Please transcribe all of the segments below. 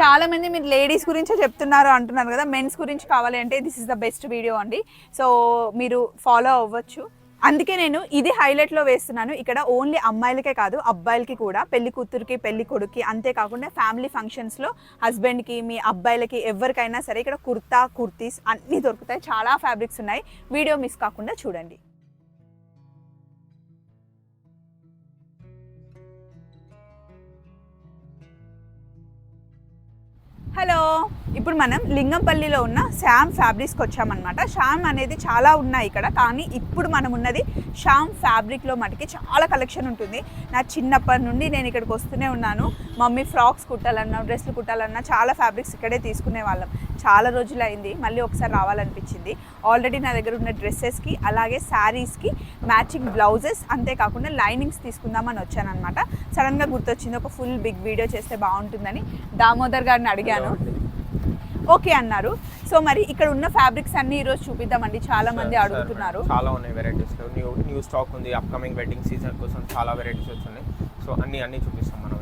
చాలా మంది మీరు లేడీస్ గురించే చెప్తున్నారు అంటున్నారు కదా, మెన్స్ గురించి కావాలి అంటే this is the best video అండి. సో మీరు ఫాలో అవ్వచ్చు. అందుకే నేను ఇది హైలైట్లో వేస్తున్నాను. ఇక్కడ ఓన్లీ అమ్మాయిలకే కాదు, అబ్బాయిలకి కూడా, పెళ్లి కూతురికి పెళ్లి కొడుక్కి, అంతేకాకుండా ఫ్యామిలీ ఫంక్షన్స్లో హస్బెండ్కి, మీ అబ్బాయిలకి, ఎవరికైనా సరే ఇక్కడ కుర్తా, కుర్తీస్ అన్నీ దొరుకుతాయి. చాలా ఫ్యాబ్రిక్స్ ఉన్నాయి. వీడియో మిస్ కాకుండా చూడండి. హలో, ఇప్పుడు మనం లింగంపల్లిలో ఉన్న శ్యామ్ ఫ్యాబ్రిక్స్కి వచ్చామన్నమాట. శ్యామ్ అనేది చాలా ఉన్నాయి ఇక్కడ, కానీ ఇప్పుడు మనం ఉన్నది శ్యామ్ ఫ్యాబ్రిక్లో మటుకి చాలా కలెక్షన్ ఉంటుంది. నా చిన్నప్పటి నుండి నేను ఇక్కడికి వస్తూనే ఉన్నాను. మమ్మీ ఫ్రాక్స్ కుట్టాలన్నా, డ్రెస్సులు కుట్టాలన్నా చాలా ఫ్యాబ్రిక్స్ ఇక్కడే తీసుకునే వాళ్ళం. చాలా రోజులు అయింది, మళ్ళీ ఒకసారి రావాలనిపించింది. ఆల్రెడీ నా దగ్గర ఉన్న డ్రెస్సెస్కి, అలాగే శారీస్కి మ్యాచింగ్ బ్లౌజెస్, అంతేకాకుండా లైనింగ్స్ తీసుకుందామని వచ్చానమాట. సడన్గా గుర్తొచ్చింది, ఒక ఫుల్ బిగ్ వీడియో చేస్తే బాగుంటుందని దామోదర్ గారిని అడిగాను. ఓకే అన్నారు. సో మరి ఇక్కడ ఉన్న ఫ్యాబ్రిక్స్ అన్ని ఈరోజు చూపిద్దామండి. చాలా మంది అడుగుతున్నారు. చాలా ఉన్నాయి వెరైటీస్, న్యూ స్టాక్ ఉంది. అప్కమింగ్ వెడ్డింగ్ సీజన్ కోసం చాలా వెరైటీస్ వచ్చాయి. సో అన్ని చూపిస్తాం మనం.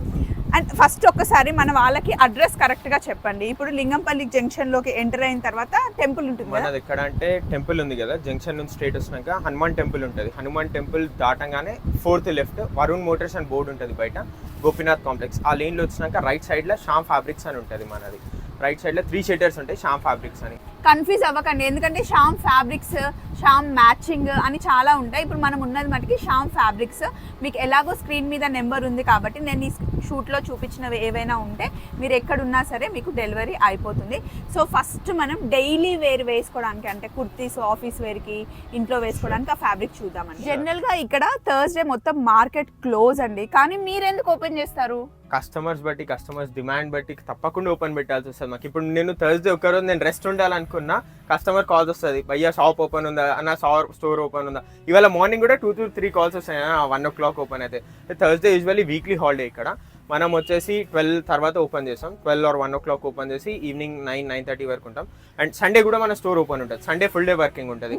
అండ్ ఫస్ట్ ఒక్కసారి మన వాళ్ళకి అడ్రస్ కరెక్ట్గా చెప్పండి. ఇప్పుడు లింగంపల్లి జంక్షన్లోకి ఎంటర్ అయిన తర్వాత టెంపుల్ ఉంటుంది కదా, మనది ఎక్కడ అంటే టెంపుల్ ఉంది కదా, జంక్షన్ నుంచి స్ట్రేట్ వచ్చినాక హనుమాన్ టెంపుల్ ఉంటుంది. హనుమాన్ టెంపుల్ దాటంగానే 4th left Varun motors and board ఉంటుంది బయట, గోపీనాథ్ కాంప్లెక్స్. ఆ లేన్లో వచ్చినాక రైట్ సైడ్లో శ్యామ్ ఫ్యాబ్రిక్స్ అని ఉంటుంది మనది. రైట్ సైడ్లో 3 షేడర్స్ ఉంటాయి శ్యామ్ ఫ్యాబ్రిక్స్ అని. కన్ఫ్యూజ్ అవ్వకండి, ఎందుకంటే శ్యామ్ ఫ్యాబ్రిక్స్, శ్యామ్ మ్యాచింగ్ అని చాలా ఉంటాయి. ఇప్పుడు మనం ఉన్నది మటుకి శ్యామ్ ఫ్యాబ్రిక్స్. మీకు ఎలాగో స్క్రీన్ మీద నెంబర్ ఉంది కాబట్టి నేను ఈ షూట్లో చూపించినవి ఏవైనా ఉంటే మీరు ఎక్కడున్నా సరే మీకు డెలివరీ అయిపోతుంది. సో ఫస్ట్ మనం డైలీ వేర్ వేసుకోవడానికి, అంటే కుర్తీస్, ఆఫీస్ వేర్కి, ఇంట్లో వేసుకోవడానికి ఆ ఫ్యాబ్రిక్ చూద్దామండి. జనరల్గా ఇక్కడ థర్స్డే మొత్తం మార్కెట్ క్లోజ్ అండి, కానీ మీరు ఎందుకు ఓపెన్ చేస్తారు? కస్టమర్స్ బట్టి, కస్టమర్స్ డిమాండ్ బట్టి తప్పకుండా ఓపెన్ పెట్టాల్సి వస్తుంది మాకు. ఇప్పుడు నేను థర్స్డే ఒక్కరోజు నేను రెస్ట్ ఉండాలనుకున్నా, కస్టమర్ కాల్స్ వస్తుంది, భయ్యా షాప్ ఓపెన్ ఉందా అన్న, స్టోర్ ఓపెన్ ఉందా. ఇవాళ మార్నింగ్ కూడా 2 to 3 కాల్స్ వస్తాయి, 1 o'clock ఓపెన్ అయితే. థర్స్డే యూజువల్లీ వీక్లీ హాలిడే ఇక్కడ. మనం వచ్చేసి 12 తర్వాత ఓపెన్ చేస్తాం, 12 or 1 o'clock ఓపెన్ చేసి ఈవినింగ్ 9-9:30 వరకు ఉంటాం. అండ్ సండే కూడా మన స్టోర్ ఓపెన్ ఉంటుంది. సండే ఫుల్ డే వర్కింగ్ ఉంటుంది.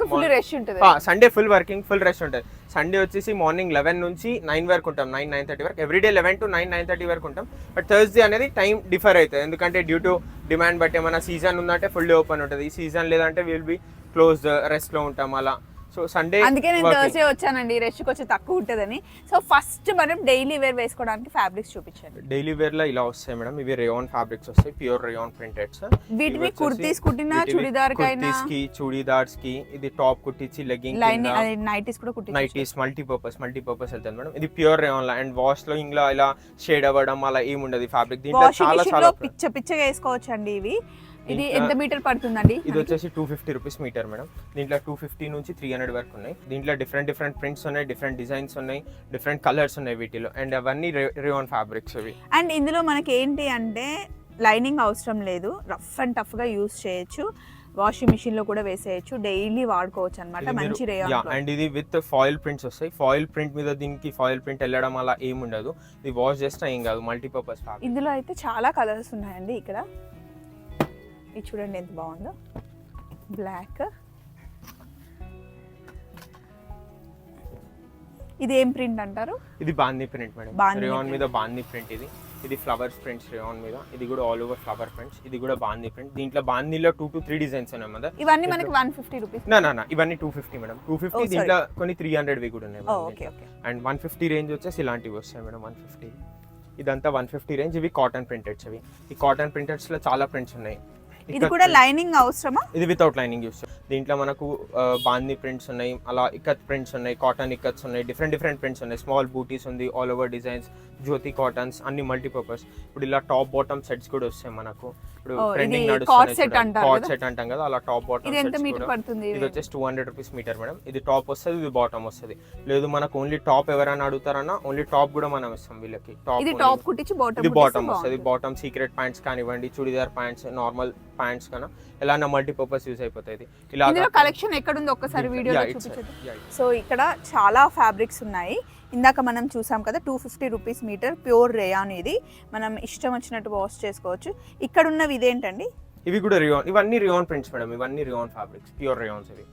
Sunday full working, full rest ఉంటుంది. సండే వచ్చేసి మార్నింగ్ 11 నుంచి 9 వరకు ఉంటాం, 9-9:30 వరకు. ఎవ్రీడే 11 to 9-9:30 వరకు ఉంటాం. బట్ థర్స్డే అనేది టైం డిఫర్ అవుతుంది, ఎందుకంటే డ్యూ టు డిమాండ్ బట్టి. ఏమైనా సీజన్ ఉందంటే ఫుల్ డే ఓపెన్ ఉంటుంది, ఈ సీజన్ లేదంటే విల్ బి క్లోజ్డ్, రెస్ట్లో ఉంటాం అలా. సో సండే, అందుకే నేను థర్స్డే వచ్చానండి, రెస్ట్ కొంచెం తక్కువ ఉంటుందని. సో ఫస్ట్ మనం డైలీ వేర్ వేసుకోవడానికి ఫ్యాబ్రిక్స్ చూపించండి. డైలీ వేర్ లో ఇలా వస్తాయి మేడం, ఇవి రేయాన్ ఫ్యాబ్రిక్స్ వస్తాయి, ప్యూర్ రేయాన్ ప్రింటెడ్స్. వీటిని కుర్తీస్ కుట్టినా, చుడిదార్ కైనా, చుడిదార్స్ కి ఇది టాప్ కుట్టించి, లెగ్గింగ్, నైటీస్ కూడా కుట్టి, నైటీస్ మల్టీపర్పస్ వెళ్తుంది మేడం. ఇది ప్యూర్ రేయాన్ అండ్ వాష్ లో ఇంకా ఇలా షేడ్ అవ్వడం అలా ఏముండదు ఫ్యాబ్రిక్. దీంట్లో చాలా పిచ్చగా వేసుకోవచ్చు అండి. ఇవి ఇది ఎంత మీటర్ పడుతుందండి? ఇది వచ్చేసి 250 రూపీస్ మీటర్ మేడం. దీంట్లో 250 నుంచి 300 వరకు ఉన్నాయి. దీంట్లో డిఫరెంట్ ప్రింట్స్ ఉన్నాయి, డిఫరెంట్ డిజైన్స్ ఉన్నాయి, డిఫరెంట్ కలర్స్ ఉన్నాయి వీటిలో. అండ్ అవన్నీ రేయాన్ ఫ్యాబ్రిక్స్ ఇవి. అండ్ ఇందులో మనకి ఏంటి అంటే లైనింగ్ అవసరం లేదు, రఫ్ అండ్ టఫ్ గా యూస్ చేయొచ్చు, వాషింగ్ మిషన్ లో కూడా వేసేయచ్చు, డైలీ వాడుకోవచ్చు అన్నమాట. మంచి రేయాన్. అండ్ ఇది విత్ ఫాయిల్ ప్రింట్స్ వస్తాయి. ఫాయిల్ ప్రింట్ మీద దీనికి ఫాయిల్ ప్రింట్ వెళ్ళడం అలా ఏముండదు, ఇది వాష్ చేస్తే ఏం కాదు, మల్టీపర్పస్ ఫ్యాబ్రిక్. ఇందులో అయితే చాలా కలర్స్ ఉన్నాయండి. ఇక్కడ ఇది చూడండి ఎంత బాగుందో, బ్లాక్. ఇది ఏం ప్రింట్ అంటారు? ఇది బాందీ ప్రింట్ మేడం, రేయాన్ మీద బాందీ ప్రింట్. ఇది ఫ్లవర్స్ ప్రింట్స్ రేయాన్ మీద. ఇది కూడా ఆల్ ఓవర్ ఫ్లవర్ ప్రింట్స్. ఇది కూడా బాందీ ప్రింట్. దీంట్లో బాందీలో 2 to 3 డిజైన్స్ ఉన్నాయి మేడం. ఇవన్నీ మనకి 150 రూపీస్. నా ఇవన్నీ 250 మేడం, 250. దీంట్లో కొన్ని 300 కూడా ఉన్నాయి. అండ్ 150 రేంజ్ వచ్చేసి ఇలాంటివి వస్తాయి మేడం, 150. ఇదంతా 150 రేంజ్. ఇవి కాటన్ ప్రింటెడ్స్. ఇవి ఈ కాటన్ ప్రింటెడ్స్ లో చాలా ప్రింట్స్ ఉన్నాయి. ఇది కూడా లైనింగ్ అవసరమా? ఇది వితౌట్ లైనింగ్ యూస్. దీంట్లో మనకు బాందీ ప్రింట్స్ ఉన్నాయి, అలా ఇక్కత్ ప్రింట్స్ ఉన్నాయి, కాటన్ ఇక్కత్స్ ఉన్నాయి, డిఫరెంట్ ప్రింట్స్ ఉన్నాయి. స్మాల్ బూటీస్ ఉంది, ఆల్ ఓవర్ డిజైన్స్, జ్యోతి కాటన్స్, అన్ని మల్టీపర్పస్. ఇప్పుడు ఇలా టాప్ బాటమ్ సెట్స్ కూడా వస్తాయి మనకు. ఇప్పుడు ట్రెండింగ్ నడుస్తుంది కార్డ్ సెట్ అంటాం కదా, అలా టాప్ బాటమ్ సెట్స్ కూడా. ఇది వచ్చేసి 200 రూపీస్ మీటర్ మేడం. ఇది టాప్ వస్తుంది, ఇది బాటమ్ వస్తుంది. లేదు మనకు ఓన్లీ టాప్ ఎవరైనా అడుగుతారన్నా ఓన్లీ టాప్ కూడా మనం ఇస్తాం వీళ్ళకి. టాప్ కుట్టించి ఇది బాటమ్ వస్తుంది. బాటమ్ సీక్రెట్ ప్యాంట్స్ కానివ్వండి, చుడిదార్ ప్యాంట్స్, నార్మల్ ప్యాంట్స్ కన్నా ఎలా మల్టీపర్పస్ యూస్ అయిపోతుంది. ఇలా కలెక్షన్ ఎక్కడ ఉంది ఒక్కసారి వీడియోలో చూపించండి. సో ఇక్కడ చాలా ఫ్యాబ్రిక్స్ ఉన్నాయి. ఇందాక మనం చూసాం కదా 250 రూపీస్ మీటర్, ప్యూర్ రేయాన్. ఇది మనం ఇష్టం వచ్చినట్టు వాష్ చేసుకోవచ్చు. ఇక్కడ ఉన్నవి ఇదేంటండి? ఇవి కూడా రేయాన్. ఇవన్నీ రేయాన్ ప్రింట్స్ మేడం, ఇవన్నీ రేయాన్ ఫ్యాబ్రిక్స్, ప్యూర్ రేయాన్స్. ఇవి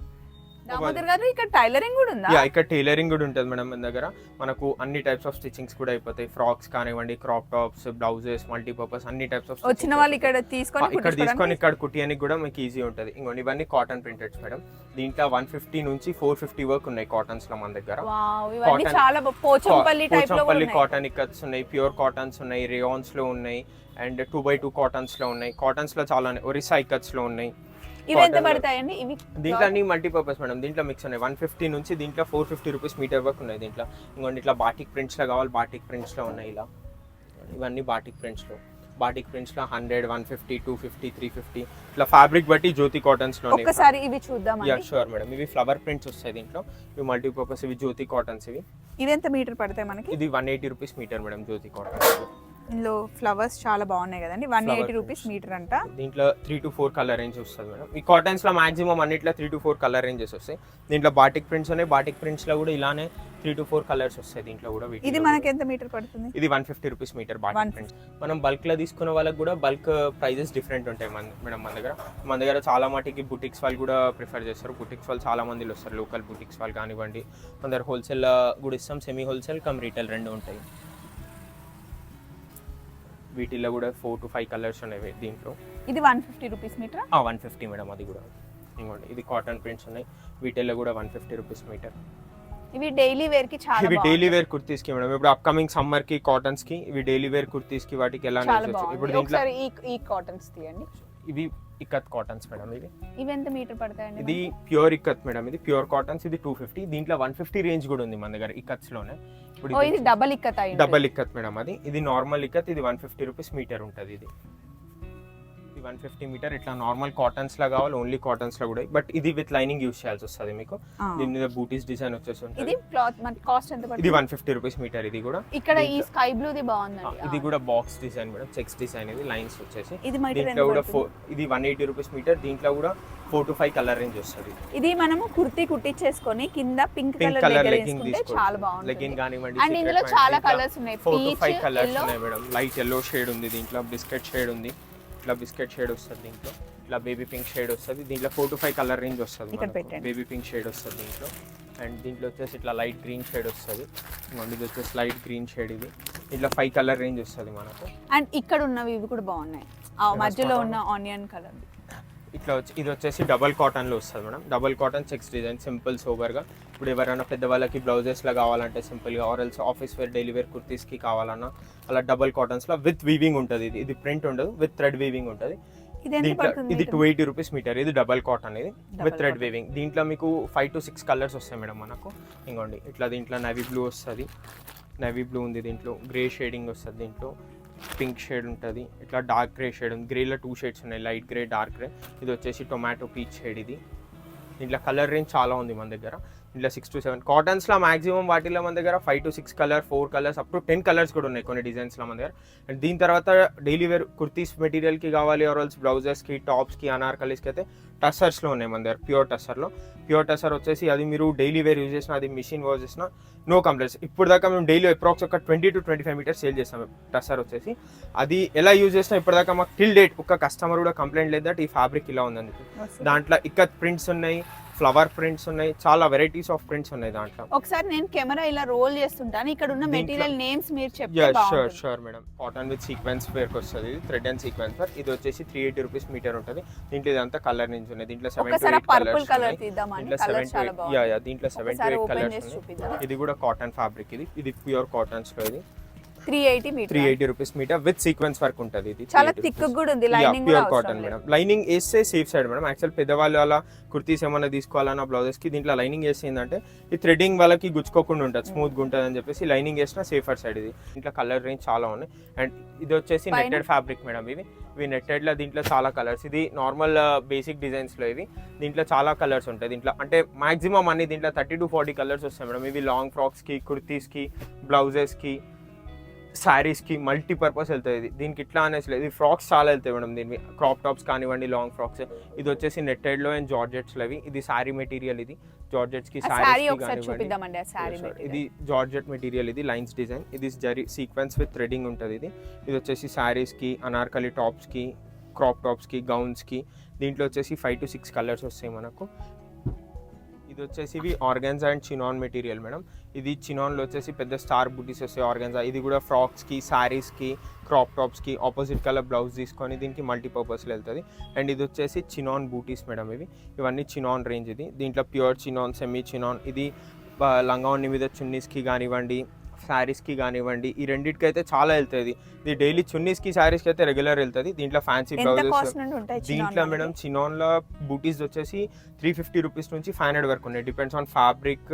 దామోదర్ గారు ఇక్కడ టైలరింగ్ కూడా ఉందా? యా, ఇక్కడ టైలరింగ్ కూడా ఉంటుంది మేడం మన దగ్గర. మనకు అన్ని టైప్స్ ఆఫ్ స్టిచ్చింగ్స్ కూడా అయిపోతాయి. ఫ్రాక్స్ కానివ్వండి, క్రాప్ టాప్స్, బ్లౌజెస్, మల్టీపర్పస్ అన్ని టైప్స్ ఆఫ్ వచ్చిన వాళ్ళు ఇక్కడ తీసుకొని ఇక్కడ కుట్టియనికి కూడా మీకు ఈజీ ఉంటుంది. ఇంకోటి ఇవన్నీ కాటన్ ప్రింటెడ్స్ మేడం. దీంట్లో 150 నుంచి 450 వరకు ఉన్నాయి కాటన్స్ లో మన దగ్గర. పోచంపల్లి కాటన్ ఇక్కత్స్ ఉన్నాయి, ప్యూర్ కాటన్స్ ఉన్నాయి, రేయాన్స్ లో ఉన్నాయి, అండ్ 2x2 కాటన్స్ లో ఉన్నాయి. కాటన్స్ లో చాలా ఉన్నాయి, ఒరిస్సా ఇక్కత్స్ లో ఉన్నాయి. ఇవి ఎంత పడతాయండి? ఇవి దీంట్లో అన్ని మల్టీపర్పస్ మేడం. దీంట్లో మిక్స్ ఉన్నాయి. 150 నుంచి దీంట్లో 450 రూపీస్ మీటర్ వరకు ఉన్నాయి. దీంట్లో ఇంకోటి ఇట్లా బాటిక్ ప్రింట్స్ లో కావాలి, బాటిక్ ప్రింట్స్ లో ఉన్నాయి. ఇలా ఇవన్నీ బాటిక్ ప్రింట్స్ లో 100, 150, 250, 350 ఇట్లా ఫ్యాబ్రిక్ బట్టి జ్యోతి కాటన్స్ లో ఒకసారి ఇవి చూద్దాం. Yeah sure madam. ఇవి ఫ్లవర్ ప్రింట్స్ వస్తాయి దీంట్లో. ఇవి మల్టీపర్పస్, ఇవి జ్యోతి కాటన్స్. ఇది ఎంత మీటర్ పడతాయి మనకి? ఇది 180 రూపీస్ మీటర్ మేడం జ్యోతి కాటన్స్. ఇందులో ఫ్లవర్స్ చాలా బాగున్నాయి కదండి. 180 రూపీస్ మీటర్ అంట. దీంట్లో 3 to 4 కలర్ రేంజ్ వస్తుంది మేడం. ఈ కాటన్స్ లో మాక్సిమం అన్నిట్లో 3 to 4 కలర్ రేంజెస్ వస్తాయి. దీంట్లో బాటిక్ ప్రింట్స్ ఉన్నాయి. బాటిక్ ప్రింట్స్ లో కూడా ఇలానే 3 to 4 కలర్స్ వస్తాయి దీంట్లో కూడా. ఇది మనకి ఎంత మీటర్ పడుతుంది? ఇది 150 రూపీస్ మీటర్ బాటిక్ ప్రింట్స్. మనం బల్క్ లో తీసుకున్న వాళ్ళకి కూడా బల్క్ ప్రైజెస్ డిఫరెంట్ ఉంటాయి మేడం మన దగ్గర చాలా మటుకి బుటిక్స్ వాళ్ళు కూడా ప్రిఫర్ చేస్తారు. బుటిక్స్ వాళ్ళు చాలా మంది వస్తారు, లోకల్ బుటిక్స్ వాళ్ళు కానివ్వండి. మన దగ్గర హోల్సేల్ కూడా ఇస్తాం, సెమీ హోల్సేల్ కమ్ రీటైల్ రెండు ఉంటాయి. వీటిల్లో కూడా 4 to 5 కలర్స్ ఉన్నాయి దీంట్లో. ఇది 150 రూపీస్ మీటర్? 150 మేడం. అది కూడా ఇంకోటి ఇది కాటన్ ప్రింట్స్ ఉన్నాయి. వీటిల్లో కూడా 150 రూపీస్ మీటర్. ఇవి డైలీ వేర్ కి చాలా ఇవి డైలీ వేర్ కుర్తీస్ కి మేడం. ఇప్పుడు అప్కమింగ్ సమ్మర్ కి కాటన్స్ కి ఇవి డైలీ వేర్ కుర్తీస్ కి వాటికి ఎలా ఇప్పుడు దీంట్లో ఈ కాటన్స్ తీయండి. ఇవి ఇక్కత్ కాటన్స్ మేడం. ఇవి ఎంత మీటర్ పడతాయండి? ఇది ప్యూర్ ఇక్కత్ మేడం. ఇది ప్యూర్ కాటన్స్. ఇది 250. దీంట్లో 150 రేంజ్ కూడా ఉంది మన దగ్గర ఇక్కత్స్ లోనే. ఇప్పుడు ఇది డబుల్ ఇక్కత్ అయ్యింది. Double ikat madam. ఇది నార్మల్ ఇక్కత్. ఇది 150 రూపీస్ మీటర్ ఉంటుంది. ఇది 150 మీటర్. ఇట్లా నార్మల్ కాటన్స్ లా కావాలి, ఓన్లీ కాటన్స్ లా కూడా. బట్ ఇది విత్ లైనింగ్ యూస్ చేయాల్సి వస్తుంది మీకు. దీని మీద బూటీస్ డిజైన్ వచ్చేసి ఉంటుంది. ఇది క్లాత్ మన కాస్ట్ ఎంత పడుతుంది? ఇది 150 రూపీస్ మీటర్. ఇది కూడా ఇక్కడ ఈ స్కై బ్లూ ది బాగుందండి. ఇది కూడా box design madam, checks design. ఇది లైన్స్ వచ్చేసి ఇది దీంట్లో కూడా ఇది 180 రూపీస్ మీటర్. దీంట్లో కూడా 4 to 5 కలర్ రేంజ్ వస్తుంది. ఇది మనము కుర్తీ కుట్టించేసుకొని కింద పింక్ కలర్ లెగ్గింగ్ తీసుకుంటే చాలా బాగుంటుంది. లెగ్గింగ్ కానివ్వండి. అండ్ ఇందులో చాలా కలర్స్ ఉన్నాయి. 4 to 5 కలర్స్ ఉన్నాయి మేడం. లైట్ yellow షేడ్ ఉంది దీంట్లో, బిస్కెట్ షేడ్ ఉంది, ఇట్లా బిస్కెట్ షేడ్ వస్తుంది దీంట్లో, ఇట్లా బేబీ పింక్ షేడ్ వస్తుంది దీంట్లో. 4 to 5 కలర్ రేంజ్ వస్తుంది. బేబీ పింక్ షేడ్ వస్తుంది దీంట్లో. అండ్ దీంట్లో వచ్చేసి ఇట్లా లైట్ గ్రీన్ షేడ్ వస్తుంది. ఇది వచ్చేసి లైట్ గ్రీన్ షేడ్. ఇది ఇట్లా 5 కలర్ రేంజ్ వస్తుంది మనకు. అండ్ ఇక్కడ ఉన్నవి ఇవి కూడా బాగున్నాయి. ఆ మధ్యలో ఉన్న ఆనియన్ కలర్ ఇట్లా ఇది వచ్చేసి డబల్ కాటన్లో వస్తుంది madam. Double cotton checks design, simple సోబర్గా. ఇప్పుడు ఎవరైనా పెద్దవాళ్ళకి బ్లౌజెస్లో కావాలంటే సింపుల్గా, or else office wear daily wear కుర్తీస్కి కావాలన్నా అలా డబల్ కాటన్స్లో విత్ వీవింగ్ ఉంటుంది. ఇది ప్రింట్ ఉండదు, విత్ థ్రెడ్ వీవింగ్ ఉంటుంది. ఇది 280 రూపీస్ మీటర్. ఇది డబల్ కాటన్. ఇది విత్ థ్రెడ్ వీవింగ్. దీంట్లో మీకు 5 to 6 కలర్స్ వస్తాయి మేడం మనకు. ఇంకోండి ఇట్లా దీంట్లో నేవీ బ్లూ వస్తుంది, నేవీ బ్లూ ఉంది దీంట్లో, గ్రే షేడింగ్ వస్తుంది దీంట్లో, పింక్ షేడ్ ఉంటుంది, ఇట్లా డార్క్ గ్రే షేడ్ ఉంది. గ్రేలో 2 షేడ్స్ ఉన్నాయి, లైట్ గ్రే, డార్క్ గ్రే. ఇది వచ్చేసి టొమాటో పీచ్ షేడ్. ఇది దీంట్లో కలర్ రేంజ్ చాలా ఉంది మన దగ్గర. ఇంట్లో 6 to 7 కాటన్స్లో మాక్సిమం వాటిలో మన దగ్గర 5 to 6 colour, 4 colours, up to 10 colours కూడా ఉన్నాయి కొన్ని డిజైన్స్లో మన దగ్గర. అండ్ దీని తర్వాత డైలీ వేర్ కుర్తీస్ మెటీరియల్కి కావాలి, ఆర్ఎల్స్ బ్లౌజెస్కి, టాప్స్కి, అనార్కలీస్కి అయితే టస్సర్స్లో ఉన్నాయి మన దగ్గర. ప్యూర్ టస్సర్లో. ప్యూర్ టస్సర్ వచ్చేసి అది మీరు డైలీ వేర్ యూజ్ చేసినా, అది మిషన్ వాష్ చేసినా నో కంప్లైంట్స్. ఇప్పుడు దాకా మేము డైలీ అప్రాక్స్ ఒక 20 to 25 మీటర్స్ సేల్ చేస్తాం టస్సర్ వచ్చేసి. అది ఎలా యూజ్ చేసినా ఇప్పటిదాకా మాకు టిల్ డేట్ ఒక కస్టమర్ కూడా కంప్లైంట్ లేదు దట్ ఈ ఫ్యాబ్రిక్ ఇలా ఉందని. దాంట్లో ఇక్కత్ ప్రింట్స్ ఉన్నాయి, ఫ్లవర్ ప్రింట్స్ ఉన్నాయి, చాలా వెరైటీస్ ఆఫ్ ప్రింట్స్ ఉన్నాయి దాంట్లో. ఒకసారి నేను కెమెరా ఇలా రోల్ చేస్తుంటాను. ఇక్కడ ఉన్న మెటీరియల్ నేమ్స్ మీరు చెప్తే బాగుంటుంది. Sure madam. Cotton with sequence wear వస్తుంది. ఇది థ్రెడ్ అండ్ సీక్వెన్స్ వేర్. ఇది వచ్చేసి 380 రూపీస్ మీటర్ ఉంటుంది. దీంట్లో ఇదంతా కలర్ నుంచి ఉన్నాయి. దీంట్లో 7 to 8 కలర్స్ ఉన్నాయి. దీంట్లో 7 to 8 కలర్స్ ఉన్నాయి. ఇది కూడా కాటన్ ఫ్యాబ్రిక్. ఇది ప్యూర్ కాటన్స్ లో. ఇది 380 rupees metre with sequence work ఉంటుంది. ఇది చాలా థిక్ కూడా ఉంది. Lining pure cotton madam. Lining వేస్తే సేఫ్ సైడ్ మేడం. యాక్చువల్ పెద్దవాళ్ళు అలా కుర్తీస్ ఏమైనా తీసుకోవాలన్నా బ్లౌజెస్ కి దీంట్లో లైనింగ్ వేస్తే ఏంటంటే ఈ థ్రెడింగ్ వాళ్ళకి గుచ్చుకోకుండా ఉంటుంది, స్మూత్ గా ఉంటుంది అని చెప్పేసి లైనింగ్ వేసిన సేఫర్ సైడ్. ఇది దీంట్లో కలర్ రేంజ్ చాలా ఉన్నాయి. అండ్ ఇది వచ్చేసి నెట్టెడ్ ఫ్యాబ్రిక్ మేడం. ఇవి నెట్టెడ్ లో దీంట్లో చాలా కలర్స్. ఇది నార్మల్ బేసిక్ డిజైన్స్ లో. దీంట్లో చాలా కలర్స్ ఉంటాయి. దీంట్లో అంటే మాక్సిమం అన్ని దీంట్లో 30 to 40 కలర్స్ వస్తాయి మేడం. ఇవి లాంగ్ ఫ్రాక్స్ కి, కుర్తీస్ కి, బ్లౌజెస్ కి, శారీస్కి మల్టీపర్పస్ వెళ్తాయి. దీనికి ఇట్లా అనేసి లేదు. ఇది ఫ్రాక్స్ చాలా వెళ్తాయి మేడం. దీనికి క్రాప్ టాప్స్ కానివ్వండి, లాంగ్ ఫ్రాక్స్. ఇది వచ్చేసి నెట్టెడ్లో అండ్ జార్జెట్స్లో. ఇది శారీ మెటీరియల్. ఇది జార్జెట్స్కి, ఇది జార్జెట్ మెటీరియల్. ఇది లైన్స్ డిజైన్. ఇది జరీ సీక్వెన్స్ విత్ థ్రెడింగ్ ఉంటుంది. ఇది వచ్చేసి శారీస్కి, అనార్కలి టాప్స్కి, క్రాప్ టాప్స్కి, గౌన్స్కి. దీంట్లో వచ్చేసి 5 to 6 కలర్స్ వస్తాయి మనకు. ఇది వచ్చేసి ఇవి organza and chinon material madam. ఇది చినాన్లో వచ్చేసి పెద్ద స్టార్ బూటీస్ వస్తాయి ఆర్గాన్జా. ఇది కూడా ఫ్రాక్స్కి, శారీస్కి, క్రాప్ టాప్స్కి ఆపోజిట్ కలర్ బ్లౌజ్ తీసుకొని దీనికి మల్టీపర్పస్లో వెళ్తుంది. అండ్ ఇది వచ్చేసి చినాన్ బూటీస్ మేడం. ఇవన్నీ చినాన్ రేంజ్. ఇది దీంట్లో ప్యూర్ చినాన్, సెమీ చినాన్. ఇది లంగా ఓణి మీద చున్నీస్కి కానివ్వండి, శారీస్కి కానివ్వండి, ఈ రెండింటికి అయితే చాలా వెళ్తుంది. ఇది డైలీ చున్నీస్కి, శారీస్కి అయితే రెగ్యులర్ వెళ్తుంది. దీంట్లో ఫ్యాన్సీ బ్లౌజెస్. దీంట్లో మేడం చినాన్లో బూటీస్ వచ్చేసి 350 రూపీస్ నుంచి 500 వరకు ఉన్నాయి. డిపెండ్స్ ఆన్ ఫ్యాబ్రిక్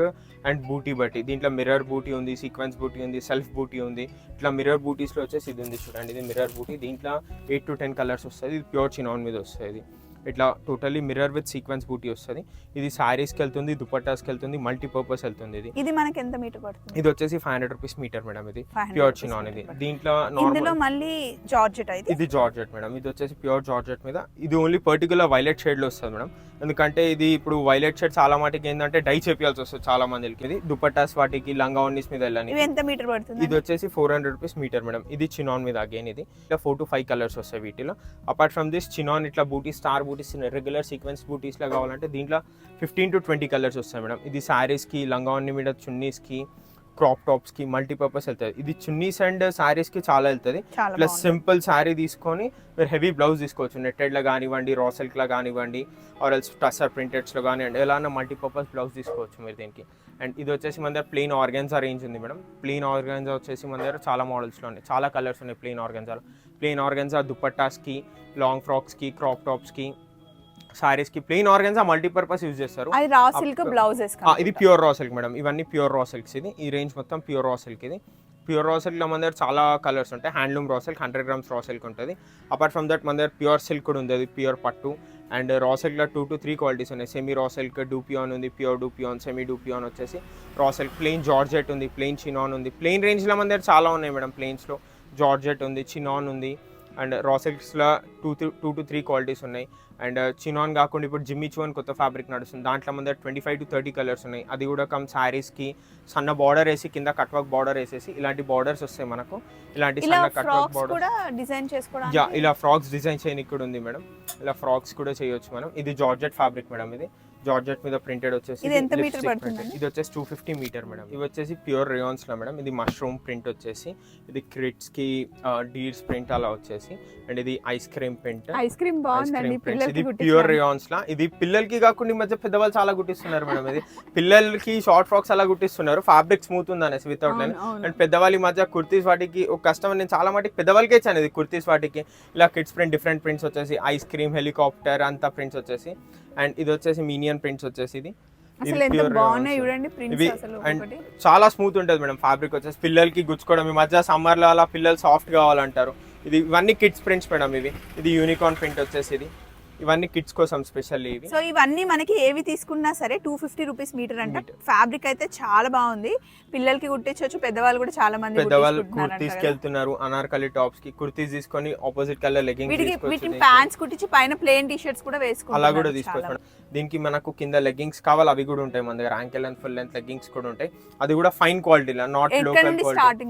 అండ్ బూటీ బట్టి. దీంట్లో మిర్రర్ బూటీ ఉంది, సీక్వెన్స్ బూటీ ఉంది, సెల్ఫ్ బూటీ ఉంది. ఇట్లా మిర్రర్ బూటీస్లో వచ్చేసి ఇది ఉంది చూడండి, ఇది మిర్రర్ బూటీ. దీంట్లో 8 to 10 కలర్స్ వస్తుంది. ఇది ప్యూర్ చినాన్ మీద వస్తుంది. ఇట్లా టోటల్లీ మిర్రర్ విత్ సీక్వెన్స్ బూటీ వస్తుంది. ఇది శారీస్కి వెళ్తుంది, దుపట్టాస్కి వెళ్తుంది, మల్టీపర్పస్ వెళ్తుంది. ఇది మనకి ఎంత మీటర్ పడుతుంది? ఇది వచ్చేసి 500 రూపీస్ మీటర్ మేడం. ఇది ప్యూర్ చినాన్. ఇది దీంట్లో మళ్ళీ జార్జెట్. ఇది జార్జెట్ మేడం. ఇది వచ్చేసి ప్యూర్ జార్జెట్ మీద. ఇది ఓన్లీ పర్టికులర్ వైలెట్ షేడ్ లో వస్తుంది మేడం. ఎందుకంటే ఇది ఇప్పుడు వైలెట్ షేడ్ చాలా మటుకు ఏంటంటే డై చేపియాల్సి వస్తుంది చాలా మందికి. ఇది దుపట్టాస్ వాటికి, లంగా ఓణీస్ మీద వెళ్ళని. ఎంత మీటర్ పడుతుంది? ఇది వచ్చేసి 400 రూపీస్ మీటర్ మేడం. ఇది చినాన్ మీద అగైన్. ఇది ఇట్లా 4 to 5 కలర్స్ వస్తాయి వీటిలో. అపార్ట్ ఫ్రమ్ దిస్ చినాన్ ఇట్లా బూటీ, స్టార్ బూటీస్, రెగ్యులర్ సీక్వెన్స్ బూటీస్ లా కావాలంటే దీంట్లో 15 to 20 కలర్స్ వస్తాయి మేడం. ఇది శారీస్కి, లంగా ఓణి మీద చున్నీస్కి, క్రాప్ టాప్స్కి మల్టీపర్పస్ వెళ్తుంది. ఇది చున్నీస్ అండ్ శారీస్కి చాలా వెళ్తుంది. ప్లస్ సింపుల్ శారీ తీసుకొని మీరు హెవీ బ్లౌజ్ తీసుకోవచ్చు. నెట్టెడ్లో కానివ్వండి, రా సిల్క్లో కానివ్వండి, ఆర్ ఎల్స్ టసర్ ప్రింటెడ్స్లో కానివ్వండి, ఎలానో మల్టీపర్పస్ బ్లౌజ్ తీసుకోవచ్చు మీరు దీనికి. అండ్ ఇది వచ్చేసి మన దగ్గర ప్లెయిన్ ఆర్గాన్జా రేంజ్ ఉంది మేడం. ప్లెయిన్ ఆర్గాన్జా వచ్చేసి మన దగ్గర చాలా మోడల్స్లో ఉన్నాయి, చాలా కలర్స్ ఉన్నాయి ప్లెయిన్ ఆర్గాన్జాలో. ప్లెయిన్ ఆర్గాన్జా దుపట్టాస్కి, లాంగ్ ఫ్రాక్స్కి, క్రాప్ టాప్స్కి, సారీస్ కి ప్లెయిన్ ఆర్గన్జా మల్టీపర్పస్ యూజ్ చేస్తారు. అది రా సిల్క్ బ్లౌజెస్. ఇది ప్యూర్ రా సిల్క్ మేడం. ఇవన్నీ ప్యూర్ రా సిల్క్స్. ఇది ఈ రేంజ్ మొత్తం ప్యూర్ రా సిల్క్. ఇది ప్యూర్ రా సిల్క్లో మన దగ్గర చాలా కలర్స్ ఉంటాయి. Handloom raw silk 100 grams raw silk ఉంటుంది. అపార్ట్ ఫ్రమ్ దట్ మన దగ్గర ప్యూర్ సిల్క్ కూడా ఉంది, అది ప్యూర్ పట్టు. అండ్ రా సిల్క్లో 2 to 3 క్వాలిటీస్ ఉన్నాయి. సెమీ రా సిల్క్, డూపియాన్ ఉంది, ప్యూర్ డూపియాన్, సెమీ డూపియాన్ వచ్చేసి రా సిల్క్. ప్లెయిన్ జార్జెట్ ఉంది, ప్లెయిన్ చినాన్ ఉంది. ప్లెయిన్ రేంజ్లో మన దగ్గర చాలా ఉన్నాయి మేడం. ప్లెయిన్స్లో జార్జెట్ ఉంది, చినాన్ ఉంది. అండ్ రా సిల్క్స్లో 2 to 3 క్వాలిటీస్ ఉన్నాయి. అండ్ చినాన్ కాకుండా ఇప్పుడు జిమ్మిచూ అని కొత్త ఫ్యాబ్రిక్ నడుస్తుంది. దాంట్లో మన దగ్గర 25 to 30 కలర్స్ ఉన్నాయి. అది కూడా కమ్ శారీస్కి సన్న బార్డర్ వేసి కింద కట్ వర్క్ బార్డర్ వేసేసి ఇలాంటి బార్డర్స్ వస్తాయి మనకు. ఇలాంటి సన్న కట్ వర్క్ బార్డర్ డిజైన్ చేసుకోవడానికి, ఇలా ఫ్రాక్స్ డిజైన్ చేయడానికి కూడా ఉంది మేడం. ఇలా ఫ్రాక్స్ కూడా చేయొచ్చు మనం. ఇది జార్జెట్ ఫ్యాబ్రిక్ మేడం. ఇది జార్జెట్ మీద ప్రింటెడ్ వచ్చేసి ఇది ఎంత మీటర్ పడుతుంది? ఇది వచ్చేసి 250 మీటర్ మేడం. ఇవి వచ్చేసి ప్యూర్ రేయాన్స్ లో మేడం. ఇది మష్రూమ్ ప్రింట్ వచ్చేసి, ఇది క్రిట్స్ కి డీర్స్ ప్రింట్ అలా వచ్చేసి. అండ్ ఇది ice cream print. Ice cream బాగుందండి. ఇది ప్యూర్ రేయాన్స్ లా. ఇది పిల్లలకి కాకుండా ఈ మధ్య పెద్దవాళ్ళు చాలా గుట్టిస్తున్నారు మేడం. ఇది పిల్లలకి షార్ట్ ఫ్రాక్స్ అలా గుట్టిస్తున్నారు, ఫ్యాబ్రిక్ స్మూత్ ఉంది అనేసి వితౌట్ లైన్. అండ్ పెద్దవాళ్ళ ఈ మధ్య కుర్తీస్ వాటికి ఒక కస్టమర్ నేను చాలా మటుకు పెద్దవాళ్ళకే ఇచ్చాను. ఇది కుర్తీస్ వాటికి ఇలా కిడ్స్ ప్రింట్, డిఫరెంట్ ప్రింట్స్ వచ్చేసి, ఐస్ క్రీమ్, హెలికాప్టర్ అంతా ప్రింట్స్ వచ్చేసి. అండ్ ఇది వచ్చేసి మీనియన్ ప్రింట్స్ వచ్చేసి. ఇది అండ్ చాలా స్మూత్ ఉంటుంది మేడం ఫ్యాబ్రిక్ వచ్చేసి. పిల్లలకి గుచ్చుకోవడం, ఈ మధ్య సమ్మర్ లో అలా పిల్లలు సాఫ్ట్ కావాలంటారు. ఇది ఇవన్నీ కిడ్స్ ప్రింట్స్ మేడం. ఇది యూనికార్న్ ప్రింట్ వచ్చేసి. ఇది ఇవన్నీ కిడ్స్ కోసం స్పెషల్. ఇవి సో ఇవన్నీ మనకి ఏవి తీసుకున్నా సరే 250 రూపీస్ మీటర్ అంటే. ఫ్యాబ్రిక్ అయితే చాలా బాగుంది, పిల్లలకి కుట్టించవచ్చు, పెద్దవాళ్ళు కూడా చాలా మంది పెద్దవాళ్ళు కుర్తీస్ కి వెళ్తున్నారు, అనార్కలి టాప్స్ కి కుర్తీస్ తీసుకొని ఆపోజిట్ కలర్ లెగ్గింగ్స్ వీటిని ప్యాంట్స్ కుట్టించి పైన ప్లెయిన్ టీ షర్ట్స్ కూడా వేసుకోవచ్చు. అలా కూడా తీసుకోవచ్చు. దీనికి మనకు కింద లెగ్గింగ్స్ కావాలి, అవి కూడా ఉంటాయి మన దగ్గర. Ankle length, full length leggings కూడా ఉంటాయి. అది కూడా fine quality, not local quality.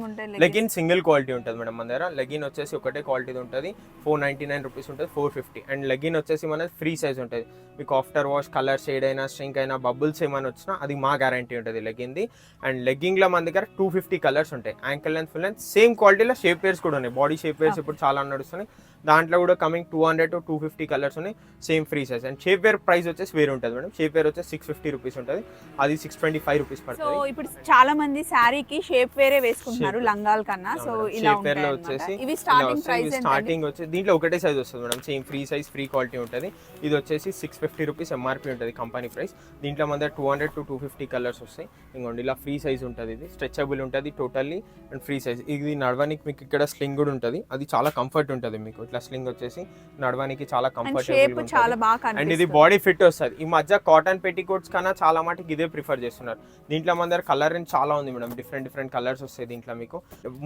Legging single quality ఉంటుంది మేడం మన దగ్గర. లెగిన్ వచ్చేసి ఒకటే క్వాలిటీ ఉంటుంది, 499 రూపీస్ ఉంటుంది, 450. అండ్ లెగిన్ వచ్చేసి మన ఫ్రీ సైజ్ ఉంటుంది. మీకు ఆఫ్టర్ వాష్ కలర్ షేడ్ అయినా, స్ట్రింక్ అయినా, బబుల్స్ ఏమైనా వచ్చినా అది మా గ్యారంటీ ఉంటుంది లెగ్గింది. అండ్ లెగ్గింగ్లో మన దగ్గర 250 కలర్స్ ఉంటాయి. Ankle length, full length same క్వాలిటీలో షేప్ వేర్స్ కూడా ఉన్నాయి. బాడీ షేప్ వేర్స్ ఇప్పుడు చాలా నడుస్తున్నాయి. దాంట్లో కూడా కమింగ్ 200 to 250 కలర్స్ ఉన్నాయి, same free size. And shape wear price వచ్చేసి వేరే ఉంటుంది మేడం. షేప్ వేర్ వచ్చేసి 650 రూపీస్ ఉంటుంది, అది 625 రూపీస్ పడుతుంది. సో ఇప్పుడు చాలా మంది శారీకి షేప్ వేరే వేసుకుంటున్నారు లంగాల కన్నా. సో ఇలా షేప్ వేర్ లో వచ్చేసి ఇవి స్టార్టింగ్ ప్రైస్ స్టార్టింగ్ వచ్చి దీంట్లో ఒకటే సైజ్ వస్తుంది madam. Same free size, free quality ఉంటుంది. ఇది వచ్చేసి 650 రూపీస్ ఎంఆర్పీ ఉంటుంది కంపెనీ ప్రైస్. దీంట్లో మన దగ్గర 200 to 250 కలర్స్ వస్తాయి. ఇంకోండి ఇలా ఫ్రీ సైజ్ ఉంటుంది. ఇది స్ట్రెచబుల్ ఉంటుంది టోటల్లీ అండ్ ఫ్రీ సైజ్. ఇది నడవడానికి మీకు ఇక్కడ స్లింగ్ కూడా ఉంటుంది, అది చాలా కంఫర్ట్ ఉంటుంది మీకు. ఇట్లా స్లింగ్ వచ్చేసి నడవడానికి చాలా కంఫర్టబుల్ ఉంటుంది. అండ్ ఇది బాడీ ఫిట్ వస్తుంది. ఈ మధ్య కాటన్ పెట్టికోట్స్ కన్నా చాలా మటుకు ఇదే ప్రిఫర్ చేస్తున్నారు. దీంట్లో మన దగ్గర కలర్ రేంజ్ చాలా ఉంది మేడం. డిఫరెంట్ కలర్స్ వస్తాయి దీంట్లో మీకు.